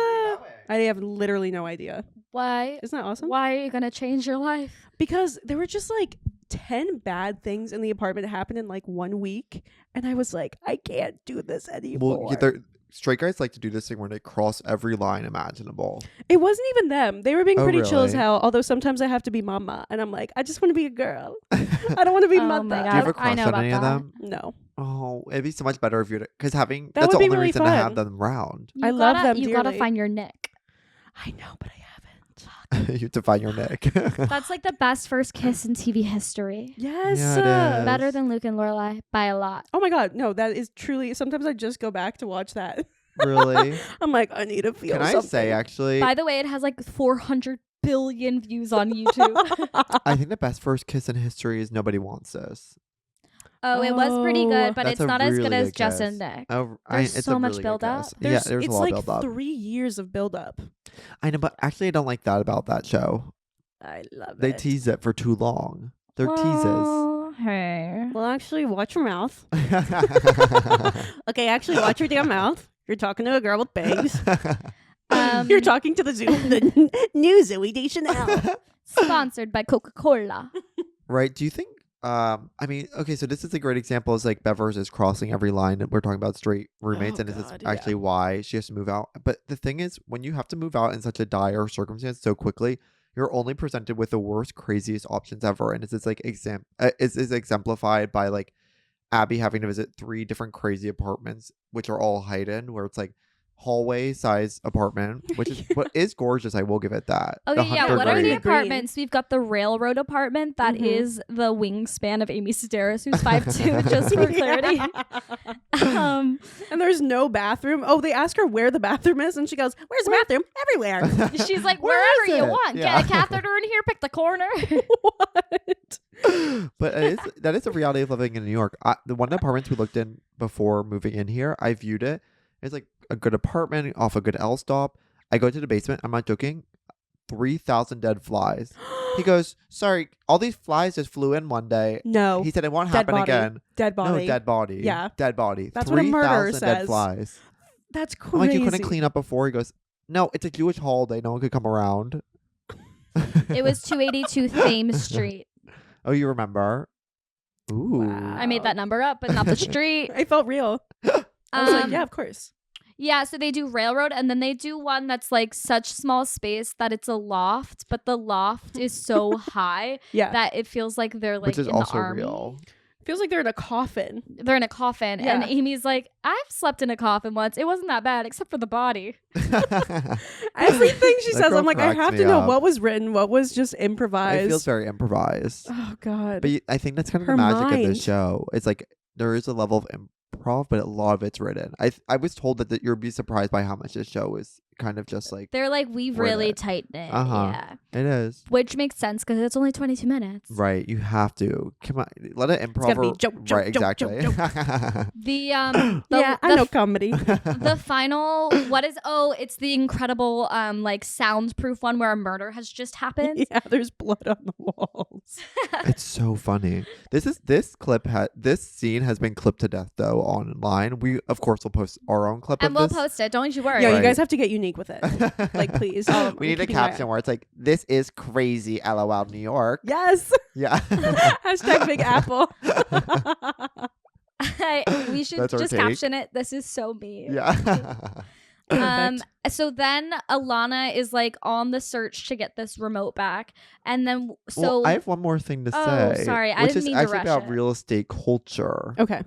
I have literally no idea. Why? Isn't that awesome? Why are you gonna change your life? Because there were just like 10 bad things in the apartment that happened in like 1 week, and I was like, I can't do this anymore. Well, straight guys like to do this thing where they cross every line imaginable. It wasn't even them. They were being Oh, pretty chill as really? hell. Although sometimes I have to be mama, and I'm like, I just want to be a girl. I don't want to be Oh mother. my Do you have a God, I crush know on about any of that. them? No, Oh, it'd be so much better if you're because having That that's would the be only really reason to have fun. them around. You I love gotta- them You gotta dearly. find your Nick. I know, but I haven't. You define your Nick. That's like the best first kiss in TV history. Yes. Yeah, it is. Better than Luke and Lorelai by a lot. Oh my god, no, that is truly. Sometimes I just go back to watch that. Really? I'm like, I need to feel. Can I something. say actually? By the way, it has like 400 billion views on YouTube. I think the best first kiss in history is Nobody Wants This. Oh, it was pretty Oh. good, but That's it's a not as really good as good Jess kiss. and Nick. Oh, There's it's so a much really good build-up. kiss. Yeah, there's a it's lot like of build up. 3 years of build up. I know, but actually, I don't like that about that show. I love They it. tease it for too long. They're Well, hey. Well, actually, watch your mouth. teases. Okay, actually, watch your damn mouth. You're talking to a girl with bangs. Um, You're talking to the new Zoe Deschanel. Sponsored by Coca-Cola. Right? Do you think? I mean, okay, so this is a great example. Is like Bevers is crossing every line. We're talking about straight roommates, Oh, and this is God, yeah. actually why she has to move out. But the thing is, when you have to move out in such a dire circumstance so quickly, you're only presented with the worst, craziest options ever. And it's like is exemplified by like Abby having to visit 3 different crazy apartments, which are all hidden, where it's like hallway size apartment, which is what is gorgeous. I will give it that. Okay, The yeah. 100 What are the Green. apartments? We've got the railroad apartment that Mhm. is the wingspan of Amy Sedaris, who's 5'2", just for clarity. And there's no bathroom. Oh, they ask her where the bathroom is, and she goes, "Where's the bathroom? Everywhere." She's like, Where wherever is you it? want. Yeah. Get a catheter in here, pick the corner. What? But that is the reality of living in New York. The one apartments we looked in before moving in here, I viewed it as like a good apartment off a good L stop. I go to the basement. I'm not joking. 3,000 dead flies. He goes, sorry, all these flies just flew in one day. No. He said it won't Dead happen body. again. Dead body. No, dead body. Yeah. Dead body. That's what a murderer 3,000 dead says. flies. That's I'm crazy. like, you couldn't clean up before? He goes, no, it's a Jewish holiday. No one could come around. It was 282 Thames Street. Oh, you remember? Ooh. Wow. I made that number up, but not the street. I felt real. I was like, yeah, of course. Yeah, so they do railroad, and then they do one that's like such small space that it's a loft, but the loft is so high Yeah. that it feels like they're like Which is in also the army. real. Feels like they're in a coffin. They're in a coffin, and Yeah. Amy's like, "I've slept in a coffin once. It wasn't that bad, except for the body." Everything she That says, girl I'm like, I cracks have me to know up. what was written, what was just improvised. It feels very improvised. Oh God. But I think that's kind of Her the magic of mind. this show. It's like there is a level of improv, but a lot of it's written. I was told that you'd be surprised by how much this show is kind of just like They're like, we've Word really it. tightened it. Uh-huh. Yeah. it is. Which makes sense because it's only 22 minutes. Right, you have to. Come on, let it improv. gotta be joke, right, joke, joke, exactly. The comedy. the final it's the incredible like soundproof one where a murder has just happened. Yeah, there's blood on the walls. It's so funny. This scene has been clipped to death though online. We of course will post our own clip And of we'll this. post it. Don't you worry. Yeah, Right. you guys have to get unique with it. Like, please. We need a caption where it's like, "This is crazy, LOL, New York." Yes. Yeah. Hashtag Big Apple. We should That's our just take. caption it. This is so me. Yeah. So then Alana is like on the search to get this remote back, and then Well, I have one more thing to Oh, say. sorry. I which didn't is mean to actually rush about it. real estate culture. Okay.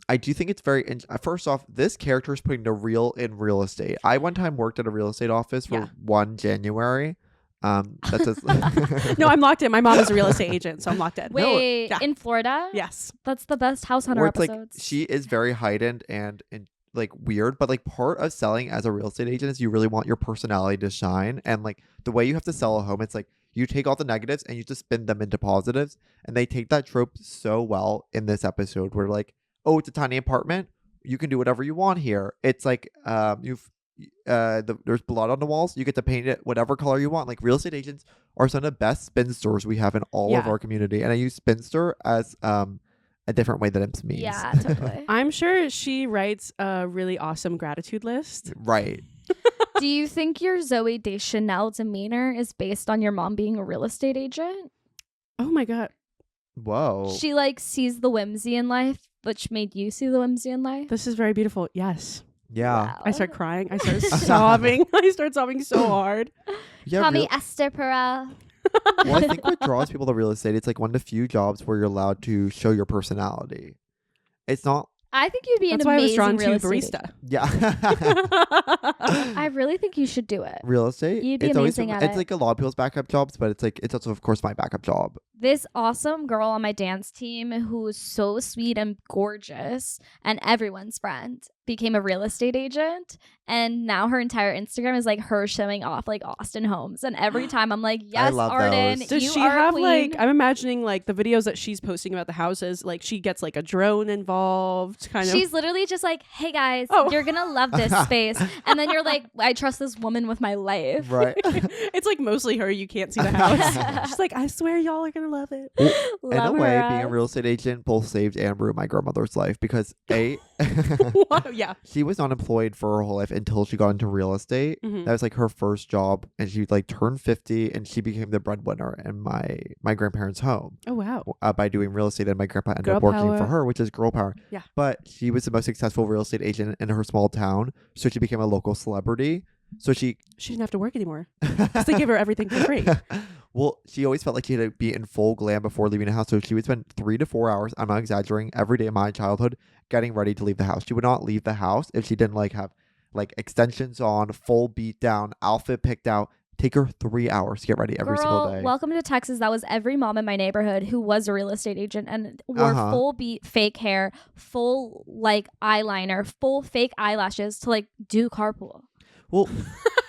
I do think it's very. First off, this character is putting the real in real estate. I one time worked at a real estate office for Yeah. 1 January. That's just No, I'm locked in. My mom is a real estate agent, so I'm locked in. wait, yeah. in Florida? Yes. That's the best house hunter where it's like episodes. she is very heightened and like weird, but like part of selling as a real estate agent is you really want your personality to shine, and like the way you have to sell a home, it's like you take all the negatives and you just spin them into positives, and they take that trope so well in this episode where like, oh, it's a tiny apartment, you can do whatever you want here. It's like there's blood on the walls, you get to paint it whatever color you want. Like real estate agents are some of the best spinsters we have in all of Yeah. our community, and I use spinster as a different way that it means. Yeah, totally. I'm sure she writes a really awesome gratitude list. Right. Do you think your Zoe Deschanel demeanor is based on your mom being a real estate agent? Oh my God. Whoa. She like sees the whimsy in life, which made you see the whimsy in life. This is very beautiful. Yes. Yeah. Wow. I start crying. I start sobbing. I start sobbing so hard. Yeah. Call me Esther Perel. Well, I think what draws people to real estate, it's like one of the few jobs where you're allowed to show your personality. It's not. I think you'd be That's an why I was amazing drawn to real estate barista. Yeah. agent. I really think you should do it. Real estate. You'd be it's always amazing at it's it. like a lot of people's backup jobs, but it's also of course my backup job. This awesome girl on my dance team who is so sweet and gorgeous and everyone's friend became a real estate agent, and now her entire Instagram is like her showing off like Austin homes, and every time I'm like, yes, love Arden, those. Does you she are have queen. like, I'm imagining like the videos that she's posting about the houses, like she gets like a drone involved kind She's literally just like, hey guys, Oh. you're gonna love this space, and then you're like, I trust this woman with my life. Right. of. It's like mostly her. You can't see the house. She's like, I swear y'all are going to love it. In a Love way, her being a up. real estate agent both saved and ruined my grandmother's life because Wow, yeah. she was unemployed for her whole life until she got into real estate. Mhm. That was like her first job, and she like turned 50, and she became the breadwinner in my grandparents' home Oh, wow. by doing real estate. And my grandpa ended Girl up working power. for her, which is girl power. Yeah. But she was the most successful real estate agent in her small town, so she became a local celebrity. So she She didn't have to work anymore. 'Cause they gave her everything for free. Well, she always felt like she had to be in full glam before leaving the house. So she would spend 3 to 4 hours, I'm not exaggerating, every day in my childhood getting ready to leave the house. She would not leave the house if she didn't like have like extensions on, full beat down, outfit picked out. Take her 3 hours to get ready every single Girl, day. welcome to Texas. That was every mom in my neighborhood who was a real estate agent and wore Uh-huh. full beat fake hair, full like eyeliner, full fake eyelashes to like do carpool. Well,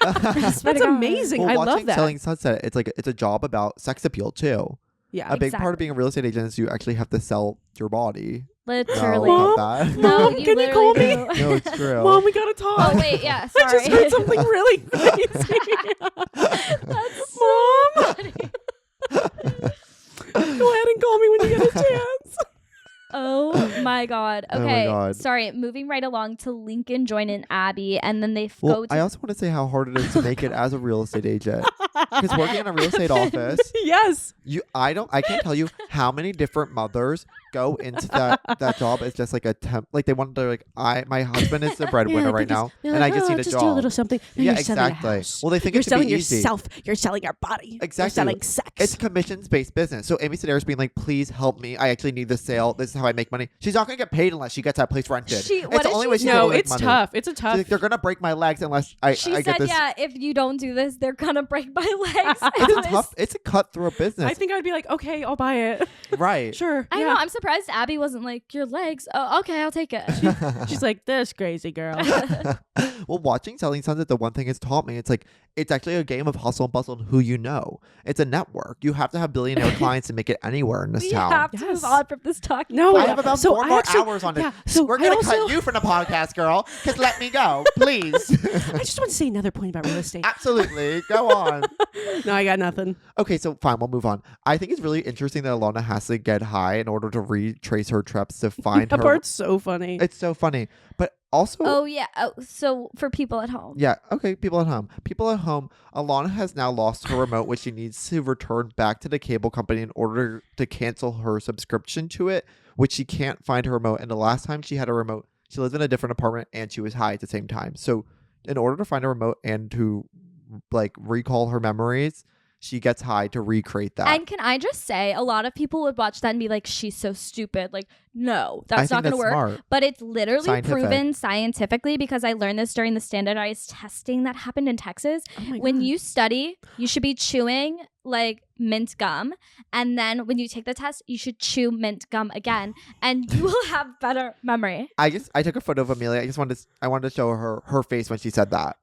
That's Swear to God. amazing. well, I watching love that. Selling Sunset, it's a job about sex appeal too. Yeah. A big part of Exactly. being a real estate agent is you actually have to sell your body. Literally. No, Mom? not that. No, Mom, you can you literally call me? do. No, it's true. Mom, we gotta talk. Oh wait, yeah, I sorry. just heard something really crazy. That's so Mom, funny. go ahead and call me when you get a chance. Oh my god. Oh my Okay. God. Sorry, moving right along to Lincoln joining Abby, and then they Well, go to I also want to say how hard it is to make it as a real estate agent. Because working in a real estate office, Yes. I can't tell you how many different mothers go into that job as just like a temp. Like they want to like my husband is the breadwinner right now, and I just need a just job. do a little something. No, Yeah, you're selling a exactly. house. Well, they think You're it should selling be easy. yourself. You're selling your body. Exactly. You're selling sex. It's commissions based business. So Amy Sedaris being like, please help me. I actually need this sale. This is how I make money. She's not gonna get paid unless she gets that place rented. She- it's what the did only she way she's say? gonna no, make it's money. tough. It's a She's tough. like, they're gonna break my legs unless I she get said, this. yeah, if you don't do this, they're gonna break my legs. It's a tough. It's a cutthroat business. I think I'd be like, okay, I'll buy it. right. Sure. I yeah. know. I'm surprised Abby wasn't like, your legs. Oh, okay, I'll take it. She's like, this crazy girl. Well, watching Selling Sunset, the one thing it's taught me, it's like it's actually a game of hustle and bustle and who you know. It's a network. You have to have billionaire clients to make it anywhere in this We town. have to move on from this talking. No, I have about So 4 I more actually- hours on it. yeah, so We're I gonna also- cut you from the podcast, girl. Because let me go, please. I just want to say another point about real estate. Absolutely, go on. No, I got nothing. Okay, so fine, we'll move on. I think it's really interesting that Alana has to get high in order to retrace her trips to find That her. part's so funny. It's so funny, but also. Oh yeah. Oh, so for people at home. Yeah, okay, people at home. People at home, Alana has now lost her remote, which she needs to return back to the cable company in order to cancel her subscription to it, which she can't find her remote. And the last time she had a remote, she lived in a different apartment and she was high at the same time. So in order to find a remote and to like recall her memories, she gets high to recreate that. And can I just say, a lot of people would watch that and be like, she's so stupid. Like, no, I that's think not going to work. smart. But it's literally Scientific. proven scientifically because I learned this during the standardized testing that happened in Texas. Oh my When God. you study, you should be chewing like mint gum. And then when you take the test, you should chew mint gum again. And you will have better memory. I took a photo of Amelia. I wanted to show her face when she said that.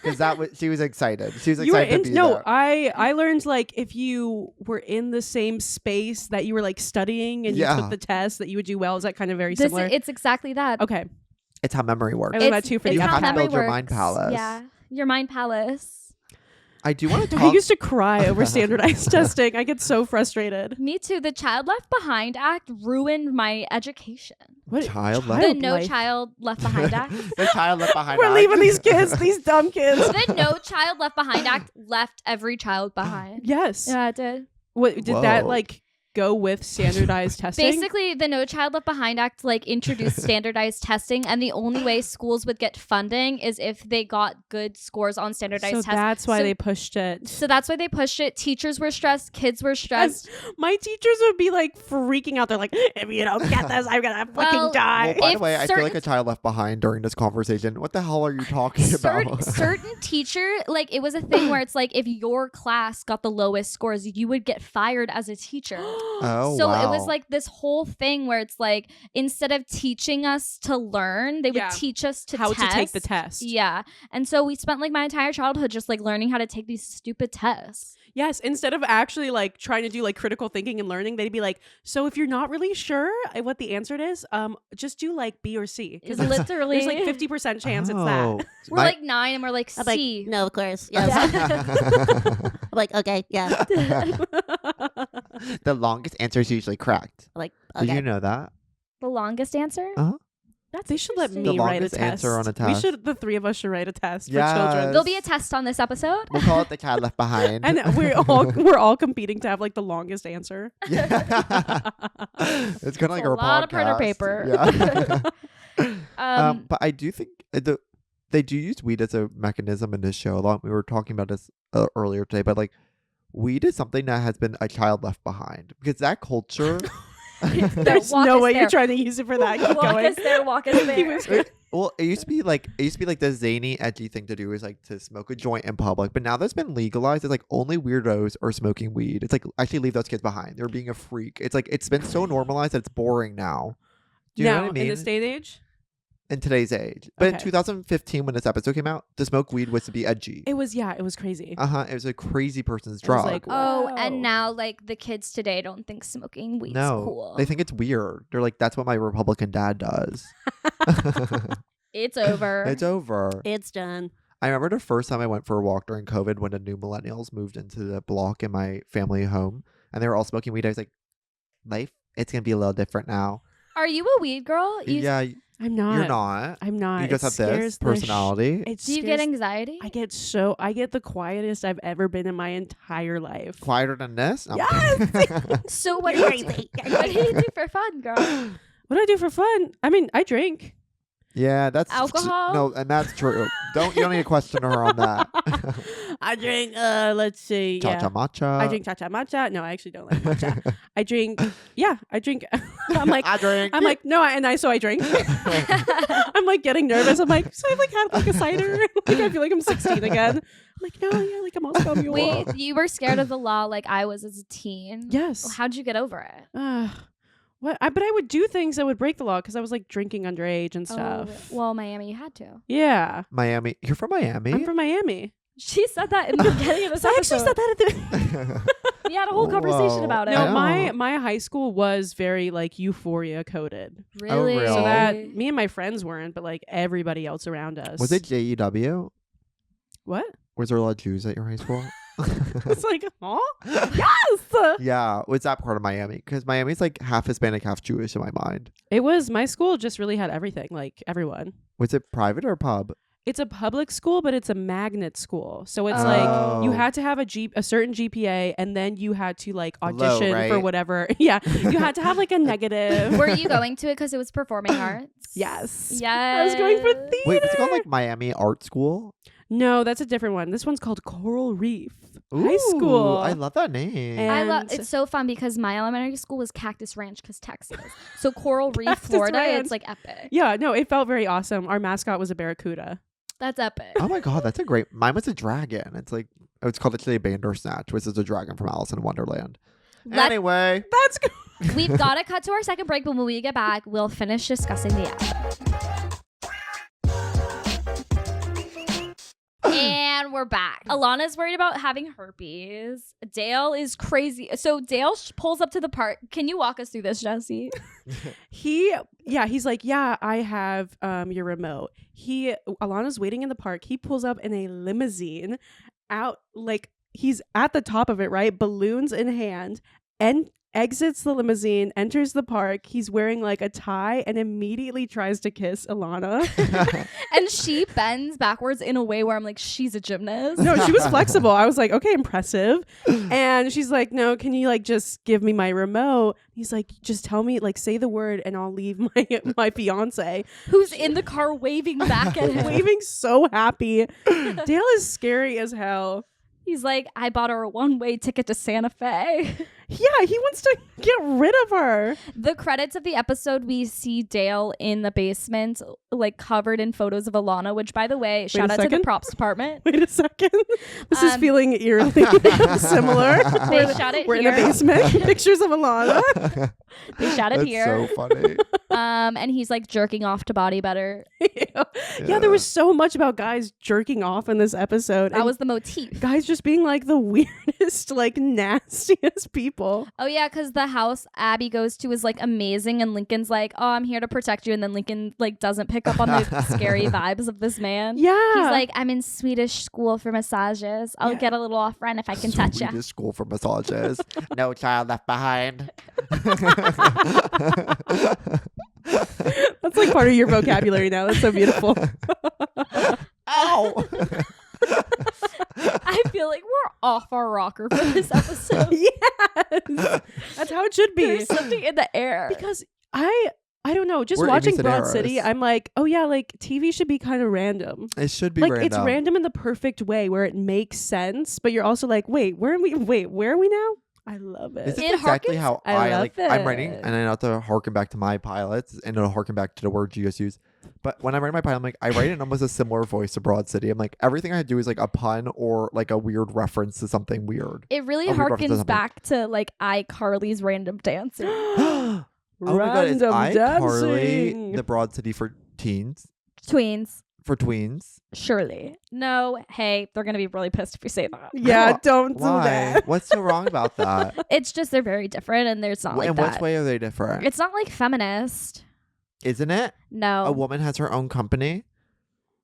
Because she was excited. She was You were excited to in, be no, there. I learned like if you were in the same space that you were like studying and you Yeah. took the test that you would do well. Is that kind of very This similar? it's exactly that. Okay. It's how memory works. I learned that too for the it's You how have to memory build your works. mind palace. Yeah, your mind palace. I do want to I talk. used to cry over standardized testing. I get so frustrated. Me too. The Child Left Behind Act ruined my education. What Child The left. No life. Child Left Behind Act. The child left behind. We're act. leaving these kids, these dumb kids. The No Child Left Behind Act left every child behind. Yes. Yeah, it did. What did that Whoa. like go with standardized testing? Basically, the No Child Left Behind Act like introduced standardized testing, and the only way schools would get funding is if they got good scores on standardized so tests. that's why So- they pushed it. So that's why they pushed it. Teachers were stressed. Kids were stressed. My teachers would be like freaking out. They're like, if you don't get this, I'm gonna Well, fucking die. Well, by the If way, I feel like certain- a child left behind during this conversation. What the hell are you talking certain, about? certain teacher, like it was a thing where it's like if your class got the lowest scores, you would get fired as a teacher. Oh, So wow. it was like this whole thing where it's like instead of teaching us to learn, they would Yeah. teach us to How test. to take the test. Yeah. And so we spent like my entire childhood just like learning how to take these stupid tests. Yes, instead of actually like trying to do like critical thinking and learning, they'd be like, so if you're not really sure what the answer is, just do like B or C. It's Because literally there's like 50% chance it's Oh. that. we're My- like 9 and we're like I'm like, C. no, of course. Yes. Yeah. I'm like, okay, yeah. The longest answer is usually correct. I'm like, Did okay. you know that? The longest answer? Uh-huh. That's They should let interesting. me The write a longest test. answer on a We test. should, the three of us should write a test for Yes. children. There'll be a test on this episode. We'll call it the child left behind. And we're all competing to have like the longest answer. Yeah. It's kind of like a our lot of printer podcast. paper. Yeah. But I do think they do use weed as a mechanism in this show a lot. We were talking about this earlier today, but like weed is something that has been a child left behind because that culture. There's walk no us way there. you're trying to use it for that. Keep Walk going. us there, walk us Keep there. us- Well, it used to be like the zany, edgy thing to do is like to smoke a joint in public. But now that's been legalized. It's like only weirdos are smoking weed. It's like actually leave those kids behind. They're being a freak. It's like it's been so normalized that it's boring now. Do you know now, what I mean? in this day and age, In today's age, but in Okay. 2015 when this episode came out, to smoke weed was to be edgy. it was crazy. It was a crazy person's It was drug. like, Oh, wow. and now like the kids today don't think smoking weed's no, cool. they think it's weird. They're like, that's what my Republican dad does. it's over. It's over. It's done. I remember the first time I went for a walk during COVID when the new millennials moved into the block in my family home and they were all smoking weed. I was like, life, it's going to be a little different now. Are you a weed girl? Yeah, I'm not. you're not. I'm not. You just It have this scares the personality. It Do you get scares- anxiety? I get the quietest I've ever been in my entire life. Quieter than this? No, I'm Yes! kidding. So what do You're you do? crazy. What do you do for fun, girl? What do I do for fun? I mean, I drink. Yeah, that's Alcohol? No, and that's true. You don't need to question her on that. I drink. Let's see. Cha cha Yeah. matcha. I drink cha cha matcha. No, I actually don't like matcha. I drink. Yeah, I drink. I'm like. I drink. I'm like no, so I drink. I'm like getting nervous. I'm like, so I've like had like a cider. Like I feel like I'm 16 again. I'm like no, yeah, like a Moscow Mule. Wait, you were scared of the law like I was as a teen. Yes. How'd you get over it? But I would do things that would break the law because I was like drinking underage and stuff. Oh, well, Miami, you had to. Yeah. Miami. You're from Miami? I'm from Miami. She said that in the beginning of this I episode. actually said that at the We had a whole conversation Whoa. about it. I No, know. my high school was very like Euphoria coded. Really? real? So that me and my friends weren't, but like everybody else around us. Was it JEW? What? Was there a lot of Jews at your high school? It's like, huh? Yes. Yeah, was that part of Miami? Because Miami's like half Hispanic, half Jewish in my mind. It was, my school just really had everything, like everyone. Was it private or pub? It's a public school, but it's a magnet school. So it's like you Oh. had to have a certain GPA, and then you had to like Low, audition for right? whatever. Yeah, you had to have like a negative. Were you going to it because it was performing arts? Yes. Yes. I was going for theater. Wait, was it called like Miami Art School? No, that's a different one. This one's called Coral Reef High Ooh, School. I love that name. And- I love it's so fun because my elementary school was Cactus Ranch because Texas. So Coral Reef, Cactus Florida, Ranch. it's like epic. Yeah, no, it felt very awesome. Our mascot was a barracuda. That's epic. Oh my god, that's a great. Mine was a dragon. It's like it's called actually a Bandersnatch, which is a dragon from Alice in Wonderland. Anyway, That's good. We've got to cut to our second break, but when we get back, we'll finish discussing the episode. And we're back. Alana's worried about having herpes. Dale is crazy. So Dale pulls up to the park. Can you walk us through this, Jessie? He's like, yeah, I have your remote. Alana's waiting in the park. He pulls up in a limousine out, like he's at the top of it, right? Balloons in hand, and exits the limousine, enters the park. He's wearing like a tie and immediately tries to kiss Alana. And she bends backwards in a way where I'm like, she's a gymnast. No, she was flexible. I was like, okay, impressive. And she's like, no, can you like just give me my remote? He's like, just tell me, like, say the word and I'll leave my fiance. Who's in the car waving back at him. Waving so happy. Dale is scary as hell. He's like, I bought her a one-way ticket to Santa Fe. Yeah, he wants to get rid of her. The credits of the episode, we see Dale in the basement, like covered in photos of Alana, which, by the way, shout out to the second. props department. Wait a second. This is Um, feeling eerily similar. They shot it We're in a here. basement. Pictures of Alana. They shot it that's here. so funny. And he's like jerking off to Body Better. Yeah, there was so much about guys jerking off in this episode. That and was the motif. guys just being like the weirdest, like nastiest people. Oh, yeah, because the house Abby goes to is like amazing. And Lincoln's like, oh, I'm here to protect you. And then Lincoln like doesn't pick up on the scary vibes of this man. Yeah. He's like, I'm in Swedish school for massages. I'll get a little off rent if I can touch you. Swedish school for massages. No child left behind. That's like part of your vocabulary now. That's so beautiful. Ow! I feel like we're off our rocker for this episode. Yes. That's how it should be. There's something in the air. Because I don't know, just We're Amy watching Broad Sedaris. City, I'm like, oh yeah, like TV should be kind of random. It should be Like random. it's random in the perfect way where it makes sense, but you're also like, wait, where are we now? I love it. This is It exactly harkens- how I I love like. I'm writing, it. and I have to harken back to my pilots, and it'll harken back to the word you just used. But when I write my pilot, I'm like, I write in almost a similar voice to Broad City. I'm like, everything I do is like a pun or like a weird reference to something weird. It really Oh, we referenced harkens something. back to like iCarly's random dancing. Oh my god, is Random iCarly dancing. the Broad City for teens? Tweens. For tweens? Surely. No, hey, they're going to be really pissed if you say that. Yeah, Oh, don't do Why? that. What's so wrong about that? It's just they're very different and there's not like In that. which way are they different? It's not like feminist. Isn't it? No. A woman has her own company.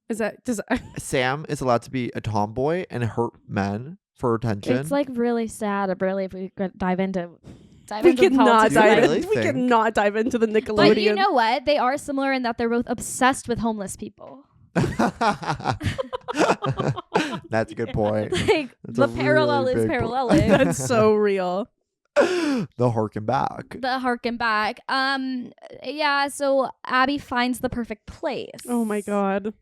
Is that does Sam is allowed to be a tomboy and hurt men for attention. It's like really sad, really, if we could dive into we into cannot politics. Do you dive really in, we think? cannot dive into the Nickelodeon. But you know what? They are similar in that they're both obsessed with homeless people. That's a good point. Like That's the a parallel really is big point. paralleling. That's so real. The harken back. The harken back. Yeah, so Abby finds the perfect place. Oh my god.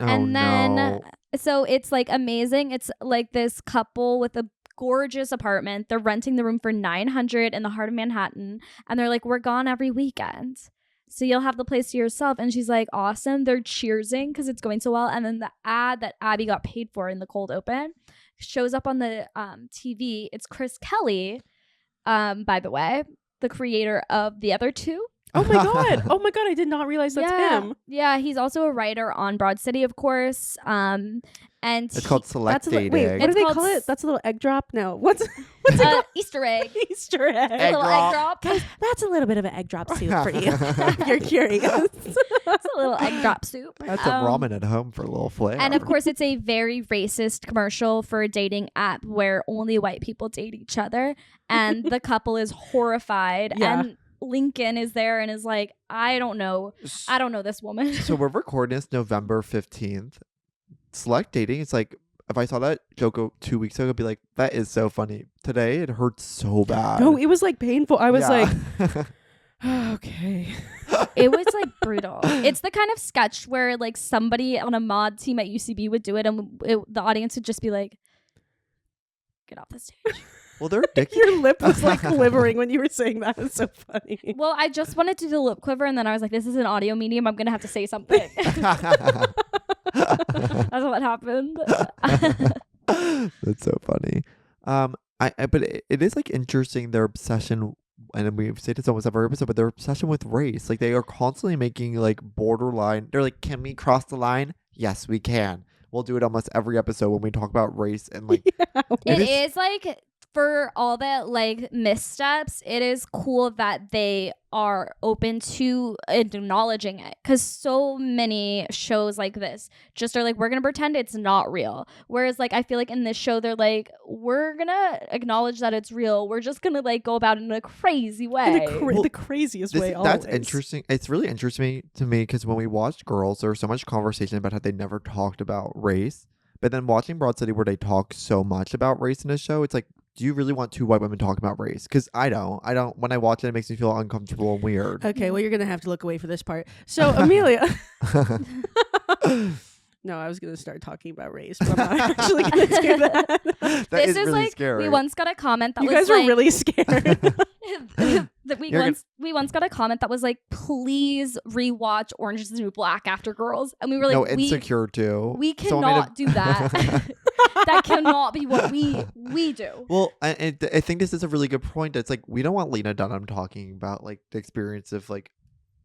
Oh, And then no. so it's like amazing. It's like this couple with a gorgeous apartment. They're renting the room for $900 in the heart of Manhattan, and they're like, we're gone every weekend, so you'll have the place to yourself. And she's like, awesome. They're cheersing because it's going so well. And then the ad that Abby got paid for in the cold open shows up on the TV. It's Chris Kelly, by the way. the creator of the other two. Oh my god! Oh my god! I did not realize that's him. Yeah, he's also a writer on Broad City, of course. And It's called Select Dating. Wait, what do It's they called call it? That's a little egg drop. No, what's Easter egg. Easter egg? Egg Little drop. egg drop. Guys, that's a little bit of an egg drop soup for you. If you're curious. It's a little egg drop soup. That's some ramen at home for a little flair. And of course, it's a very racist commercial for a dating app where only white people date each other, and the couple is horrified. Yeah. And Lincoln is there and is like, I don't know this woman. So we're recording this November 15th. Select Dating, it's like, if I saw that joke 2 weeks ago, I'd be like, that is so funny. Today, it hurts so bad. No, it was like painful. I was Yeah. like, okay. It was like brutal. It's the kind of sketch where like somebody on a mod team at UCB would do it, and the audience would just be like, get off the stage. Well, they're addicted. Your lip was like quivering when you were saying that. It's so funny. Well, I just wanted to do the lip quiver, and then I was like, this is an audio medium. I'm going to have to say something. That's what happened. That's so funny. But it is like interesting their obsession, and we've said this almost every episode, but their obsession with race. Like they are constantly making like borderline. They're like, can we cross the line? Yes, we can. We'll do it almost every episode when we talk about race and like. It is like, for all the like missteps, it is cool that they are open to acknowledging it, because so many shows like this just are like, we're gonna pretend it's not real, whereas like I feel like in this show they're like, we're gonna acknowledge that it's real, we're just gonna like go about it in a crazy way. In the craziest way. That's always. interesting. It's really interesting to me because when we watched Girls, there was so much conversation about how they never talked about race. But then watching Broad City, where they talk so much about race in this show, it's like, do you really want two white women talking about race? Because I don't. When I watch it, it makes me feel uncomfortable and weird. Okay, well, you're going to have to look away for this part. So, Amelia. No, I was going to start talking about race, but I'm not actually going to do that. That This is is really like, scary. we once got a comment that You was guys like, are really scared. that You're we once got a comment that was like, please rewatch Orange is the New Black after Girls, and we were like, no, Insecure too. we Someone made cannot do that. That cannot be what we do. Well, I think this is a really good point. It's like, we don't want Lena Dunham talking about like the experience of like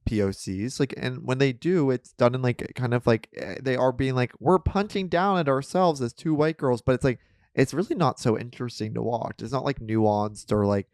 POCs, like, and when they do, it's done in like kind of like they are being like, we're punching down at ourselves as two white girls, but it's like, it's really not so interesting to watch. It's not like nuanced or like,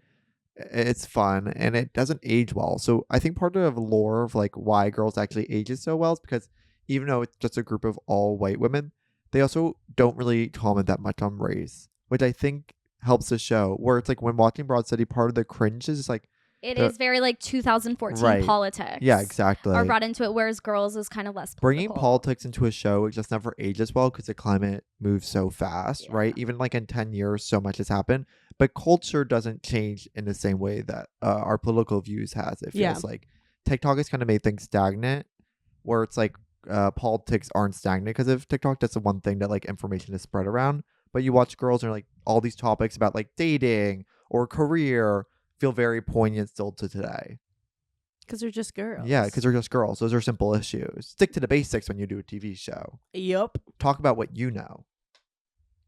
it's fun, and it doesn't age well. So I think part of the lore of like why Girls actually ages so well is because even though it's just a group of all white women, they also don't really comment that much on race, which I think helps the show. Where it's like when watching Broad City, part of the cringe is like, It is very like 2014 Right. politics. yeah, exactly. Are brought into it, whereas Girls is kind of less Bringing political. politics into a show, it just never ages well because the climate moves so fast, Yeah. right? Even like in 10 years, so much has happened. But culture doesn't change in the same way that our political views has. It feels Yeah. like TikTok has kind of made things stagnant, where it's like politics aren't stagnant because of TikTok. That's the one thing that like information is spread around. But you watch Girls and like all these topics about like dating or career feel very poignant still to today. Because they're just girls. Yeah, because they're just girls. Those are simple issues. Stick to the basics when you do a TV show. Yup. Talk about what you know.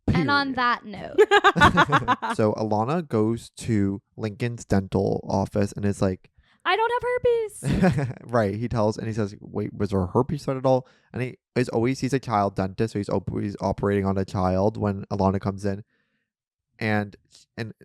And on Period. that note, So Alana goes to Lincoln's dental office and is like, I don't have herpes. right. He tells and he says, wait, was there herpes at all? And he's a child dentist, so he's always operating on a child when Alana comes in. And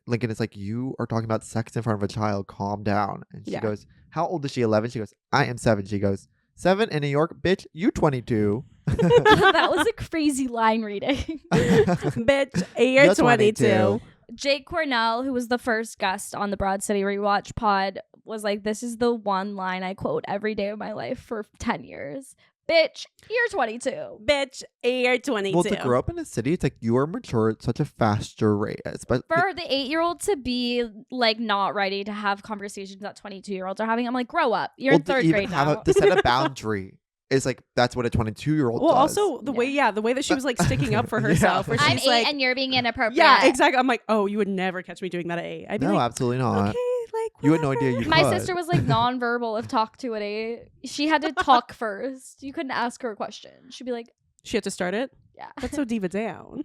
Lincoln is like, you are talking about sex in front of a child. Calm down. And she Yeah. goes, how old is she? 11? She goes, I am 7. She goes, 7 in New York? Bitch, you 22. That was a crazy line reading. Bitch, you're You're 22. Jake Cornell, who was the first guest on the Broad City Rewatch pod, was like, this is the one line I quote every day of my life for 10 years. Bitch, you're 22. Bitch, you're 22. Well, to grow up in a city, it's like you are mature at such a faster rate. But For the 8-year-old to be like not ready to have conversations that 22-year-olds are having, I'm like, grow up. You're in to third even grade have now. to set a boundary is like, that's what a 22-year-old Well, does. also the way that she was like sticking up for herself, where I'm she's 8 like, and you're being inappropriate. yeah, exactly. I'm like, oh, you would never catch me doing that at 8. I'd be no, like, absolutely not. okay, like You had no idea whatever. you My could. sister was like nonverbal if talked to at 8. She had to talk first. You couldn't ask her a question. She'd be like, She had to start it. Yeah. That's so diva down.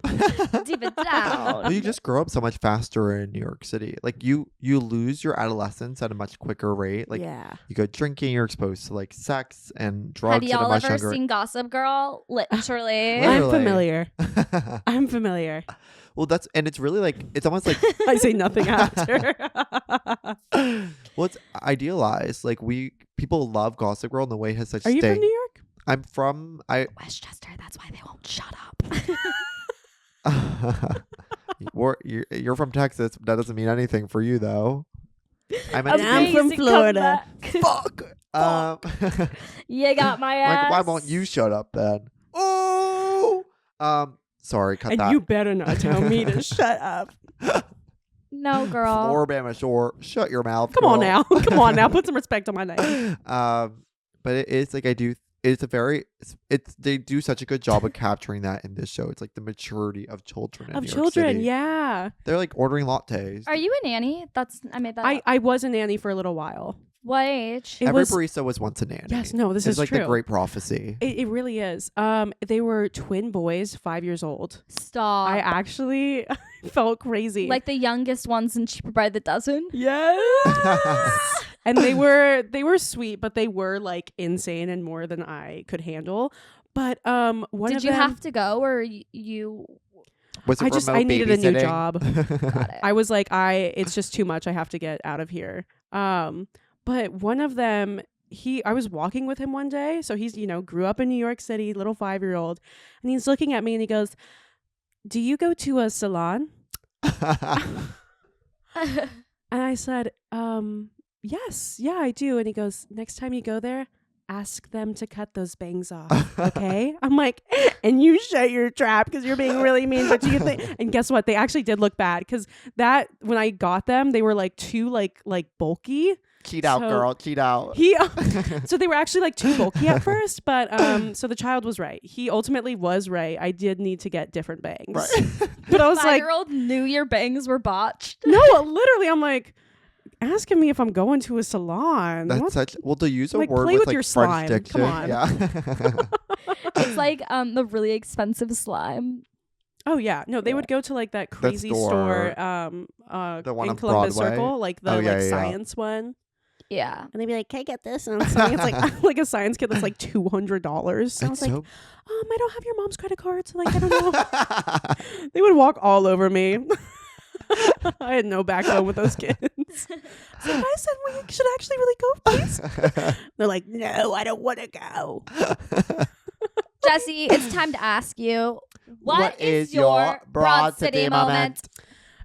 Deep it down. You just grow up so much faster in New York City. Like you lose your adolescence at a much quicker rate. Like yeah. you go drinking, you're exposed to like sex and Have drugs at a y'all much ever younger. seen Gossip Girl? Literally. Literally. I'm familiar. I'm familiar. Well, and it's really like it's almost like I say nothing after. well, it's idealized. Like people love Gossip Girl, and the way it has such Are you staying. from New York? I'm from Westchester. That's why they won't shut up. You're from Texas. That doesn't mean anything for you, though. I'm I'm from Florida. Fuck. You got my ass. Like, why won't you shut up then? Oh. Sorry, cut And that. you better not tell me to shut up. No, girl. Alabama Shore, shut your mouth. Come on girl. now. Come on now. Put some respect on my name. But it is like they do such a good job of capturing that in this show. It's like the maturity of children in Of New York children, City. yeah. They're like ordering lattes. Are you a nanny? I made that up. I was a nanny for a little while. What age? It Every was barista was once a nanny. Yes, no, this it's is like true. the great prophecy. It really is. They were twin boys, 5 years old. Stop. I actually felt crazy. like the youngest ones and cheaper by the dozen. yes. And they were sweet, but they were like insane and more than I could handle. But one Did of you them, have to go or you? Was it I needed a new babysitting? job. Got it. I was like, it's just too much. I have to get out of here. But one of them, I was walking with him one day. So he's, grew up in New York City, little 5-year-old. And he's looking at me and he goes, "Do you go to a salon?" And I said, yes, yeah, I do. And he goes, "Next time you go there, ask them to cut those bangs off." Okay. I'm like, and you shut your trap because you're being really mean. But do you think? And guess what? They actually did look bad because when I got them, they were like too like bulky. Cheat out, So girl. Cheat out. So they were actually like too bulky at first, but so the child was right. He ultimately was right. I did need to get different bangs. Right. But I was like, 5-year-old knew your bangs were botched. no, literally, I'm like asking me if I'm going to a salon. That's What? such. Well, to use a Like, word play with with like your French slime. diction. Come on. Yeah. It's like the really expensive slime. Oh yeah, no, they would go to like that crazy store, store, the one in on Columbus Broadway? Circle, like the Oh, yeah, yeah. science one, Yeah. and they'd be like, "Can I get this?" And it's like a science kit that's like $200. I was It's like, so. I don't have your mom's credit card, so like I don't know. They would walk all over me. I had no backbone with those kids. So I said, "We should actually really go, please." They're like, "No, I don't want to go." Jessie, it's time to ask you, What is your Broad City moment?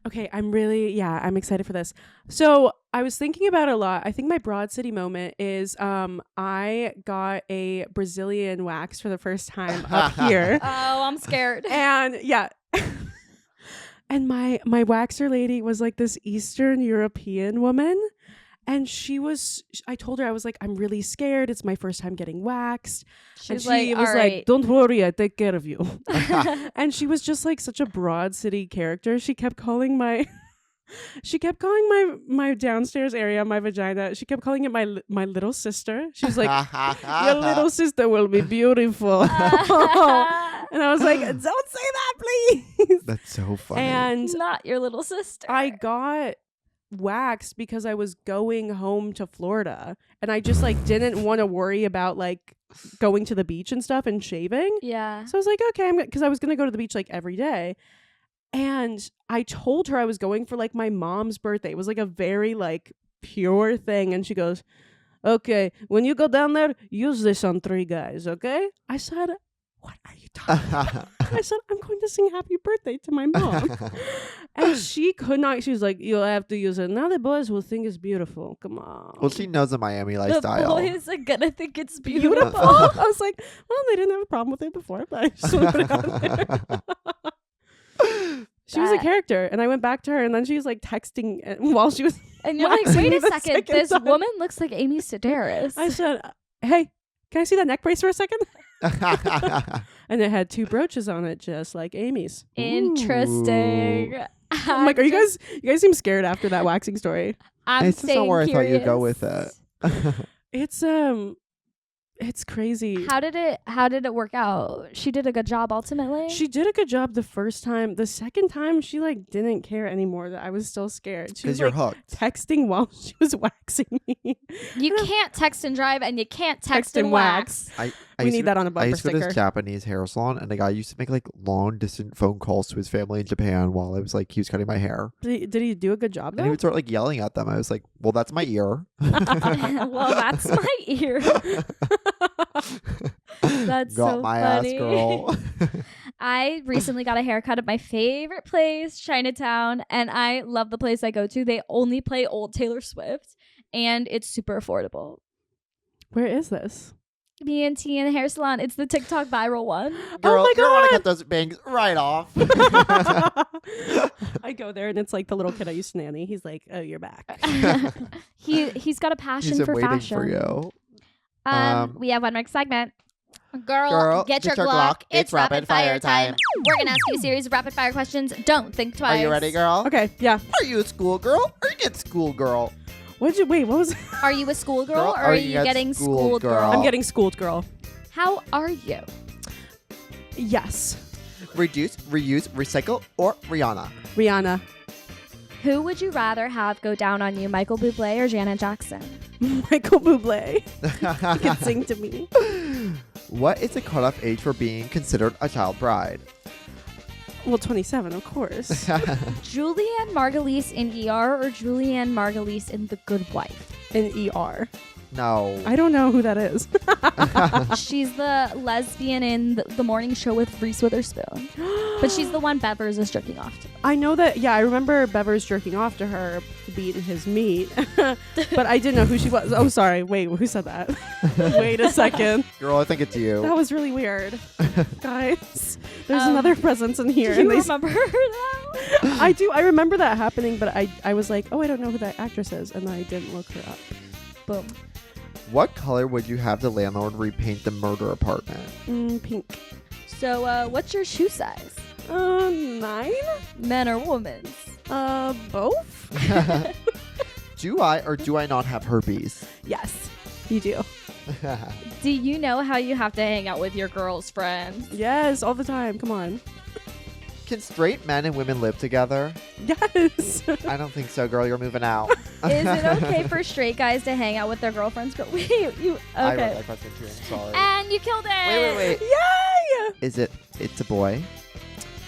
Okay, I'm excited for this. So I was thinking about it a lot. I think my Broad City moment is I got a Brazilian wax for the first time up here. Oh, I'm scared. And yeah. And my waxer lady was like this Eastern European woman. And I told her, I was like, "I'm really scared. It's my first time getting waxed." She's And she like, was "All like, right." "Don't worry, I take care of you." And she was just like such a Broad City character. She kept calling my downstairs area my vagina. She kept calling it my little sister. She was like, "Your little sister will be beautiful." And I was like, "Don't say that, please." That's so funny. And Not your little sister. I got waxed because I was going home to Florida and I just like didn't want to worry about like going to the beach and stuff and shaving. Yeah. So I was like, okay, because I was going to go to the beach like every day. And I told her I was going for like my mom's birthday. It was like a very like pure thing. And she goes, "Okay, when you go down there, use this on 3 guys, okay?" I said, "What are you talking about?" I said, "I'm going to sing happy birthday to my mom." And she could not. She was like, "You'll have to use it. Now the boys will think it's beautiful. Come on." Well, she knows the Miami The lifestyle. boys are gonna think it's beautiful. beautiful. I was like, well, they didn't have a problem with it before, but I just want to put it out there. She was a That- character, and I went back to her, and then she was like texting while she was. And you're like, waxing wait me a the second, this time. woman looks like Amy Sedaris. I said, "Hey, can I see that neck brace for a second?" And it had 2 brooches on it, just like Amy's. Interesting. I'm like, you guys seem scared after that waxing story. I'm It's just not staying where I thought you'd go curious. with it. It's It's crazy. How did it work out? She did a good job ultimately. She did a good job the first time. The second time, she like didn't care anymore that I was still scared. She was Because you're like hooked. texting while she was waxing me. You can't text and drive, and you can't text and wax. I We used need to- that on a I bumper used to go to sticker. this Japanese hair salon, and the guy used to make like long distance phone calls to his family in Japan while I was like, he was cutting my hair. Did he do a good job And he though? would start like yelling at them. I was like, well, that's my ear. Well, that's my ear. That's Got so my funny. ass, girl. I recently got a haircut at my favorite place, Chinatown, and I love the place I go to. They only play old Taylor Swift, and it's super affordable. Where is this? B&T and Hair Salon. It's the TikTok viral one. Girl, my you don't want God. to cut those bangs right off. I go there and it's like the little kid I used to nanny. He's like, "Oh, you're back." He's got a passion He's been for waiting fashion. for you. We have one more segment. Girl, Girl, get your Glock. It's rapid fire time. We're gonna ask you a series of rapid fire questions. Don't think twice. Are you ready, girl? Okay, yeah. Are you a schoolgirl or you get schoolgirl? What was Are you a schoolgirl Girl, or are you getting schooled, girl? I'm getting schooled, girl. How are you? Yes. Reduce, reuse, recycle, or Rihanna? Rihanna. Who would you rather have go down on you, Michael Bublé or Janet Jackson? Michael Bublé. He can sing to me. What is the cutoff age for being considered a child bride? Well, 27, of course. Julianne Margulies in ER or Julianne Margulies in The Good Wife? In ER. No. I don't know who that is. She's the lesbian in the morning show with Reese Witherspoon. But she's the one Bevers is jerking off to. I know that, yeah, I remember Bevers jerking off to her, beating his meat. But I didn't know who she was. Oh, sorry. Wait, who said that? Wait a second. Girl, I think it's you. That was really weird. Guys, there's another presence in here. Do you and remember her now? I do. I remember that happening, but I was like, oh, I don't know who that actress is. And I didn't look her up. Boom. What color would you have the landlord repaint the murder apartment? Pink. So, what's your shoe size? 9? Men or women's? Both? Do I or do I not have herpes? Yes, you do. Do you know how you have to hang out with your girl's friends? Yes, all the time. Come on. Can straight men and women live together? Yes. I don't think so, girl. You're moving out. Is it okay for straight guys to hang out with their girlfriends? Wait, you I wrote okay? that question too. I'm sorry. And you killed it. Wait. Yay! Is it? It's a boy.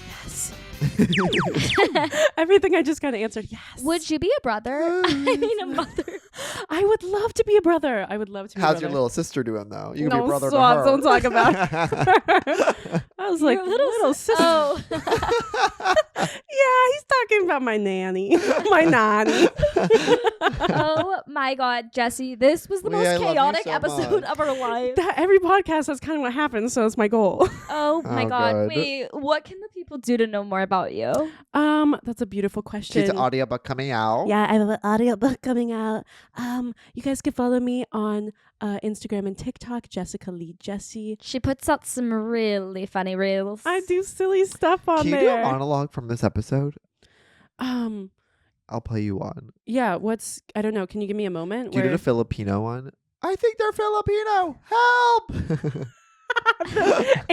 Yes. Everything I just kind of answered. Yes. Would you be a brother? I mean, a mother. I would love to be a brother. I would love to be a How's brother. your little sister doing though? You can No, be brother stop, to her. don't talk about her. I was like, Your little sister. Oh. Yeah, he's talking about my nanny. My nanny. Oh my God, Jessie, this was the Leah, I most love you chaotic so episode much. of our life. That every podcast, that's kind of what happens, so it's my goal. Oh my Oh, God. good. Wait, what can the people do to know more about you? That's a beautiful question. She's an audiobook coming out. Yeah, I have an audiobook coming out. You guys can follow me on Instagram and TikTok, Jessica Lee Jessie. She puts out some really funny reels. I do silly stuff on Can you do there. a monologue from this episode? Um, I'll play you one. yeah. I don't know. Can you give me a moment? Do you do the Filipino one? I think they're Filipino. Help!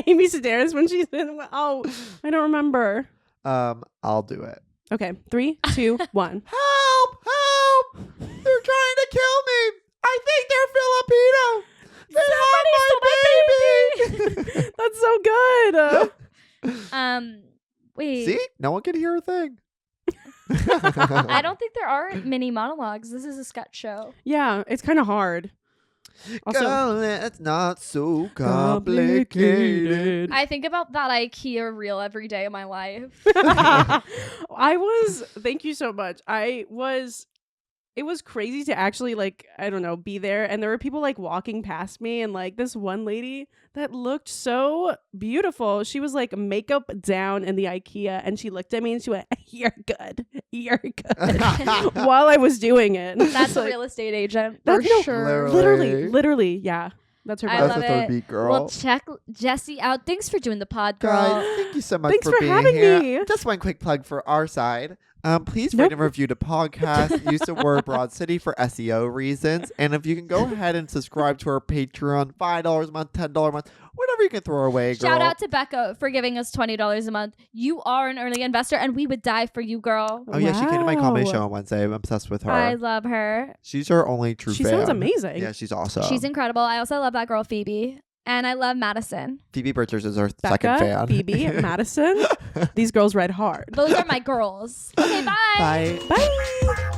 Amy Sedaris when she's in. Oh, I don't remember. I'll do it. Okay, 3, 2, 1. Help! Help! They're trying to kill me. I think they're Filipino. They have my baby. That's so good. Wait. See? No one can hear a thing. I don't think there are many monologues. This is a sketch show. Yeah, it's kind of hard. Also, Girl, it's not so complicated. I think about that IKEA reel every day of my life. Thank you so much. It was crazy to actually be there. And there were people walking past me and this one lady that looked so beautiful. She was makeup down in the IKEA and she looked at me and she went, "You're good. You're good." While I was doing it. That's a real estate agent for That's- no, sure. Literally. Literally. Yeah. That's her I vibe. That's love the third it. beat, girl. Well, check Jessie out. Thanks for doing the pod, girl. Guys, thank you so much Thanks for being having here. me. Just one quick plug for our side. Please Nope. rate and review the podcast. Use the word Broad City for SEO reasons. And if you can go ahead and subscribe to our Patreon, $5 a month, $10 a month, whatever you can throw our way, girl. Shout out to Becca for giving us $20 a month. You are an early investor, and we would die for you, girl. Oh, yeah, she came to my comedy Wow. show on Wednesday. I'm obsessed with her. I love her. She's our only true She fan. sounds amazing. Yeah, she's awesome. She's incredible. I also love that girl, Phoebe. And I love Madison. Phoebe Bridgers is our Becca, second fan. Phoebe, Madison. These girls ride hard. Those are my girls. Okay, bye. Bye. Bye.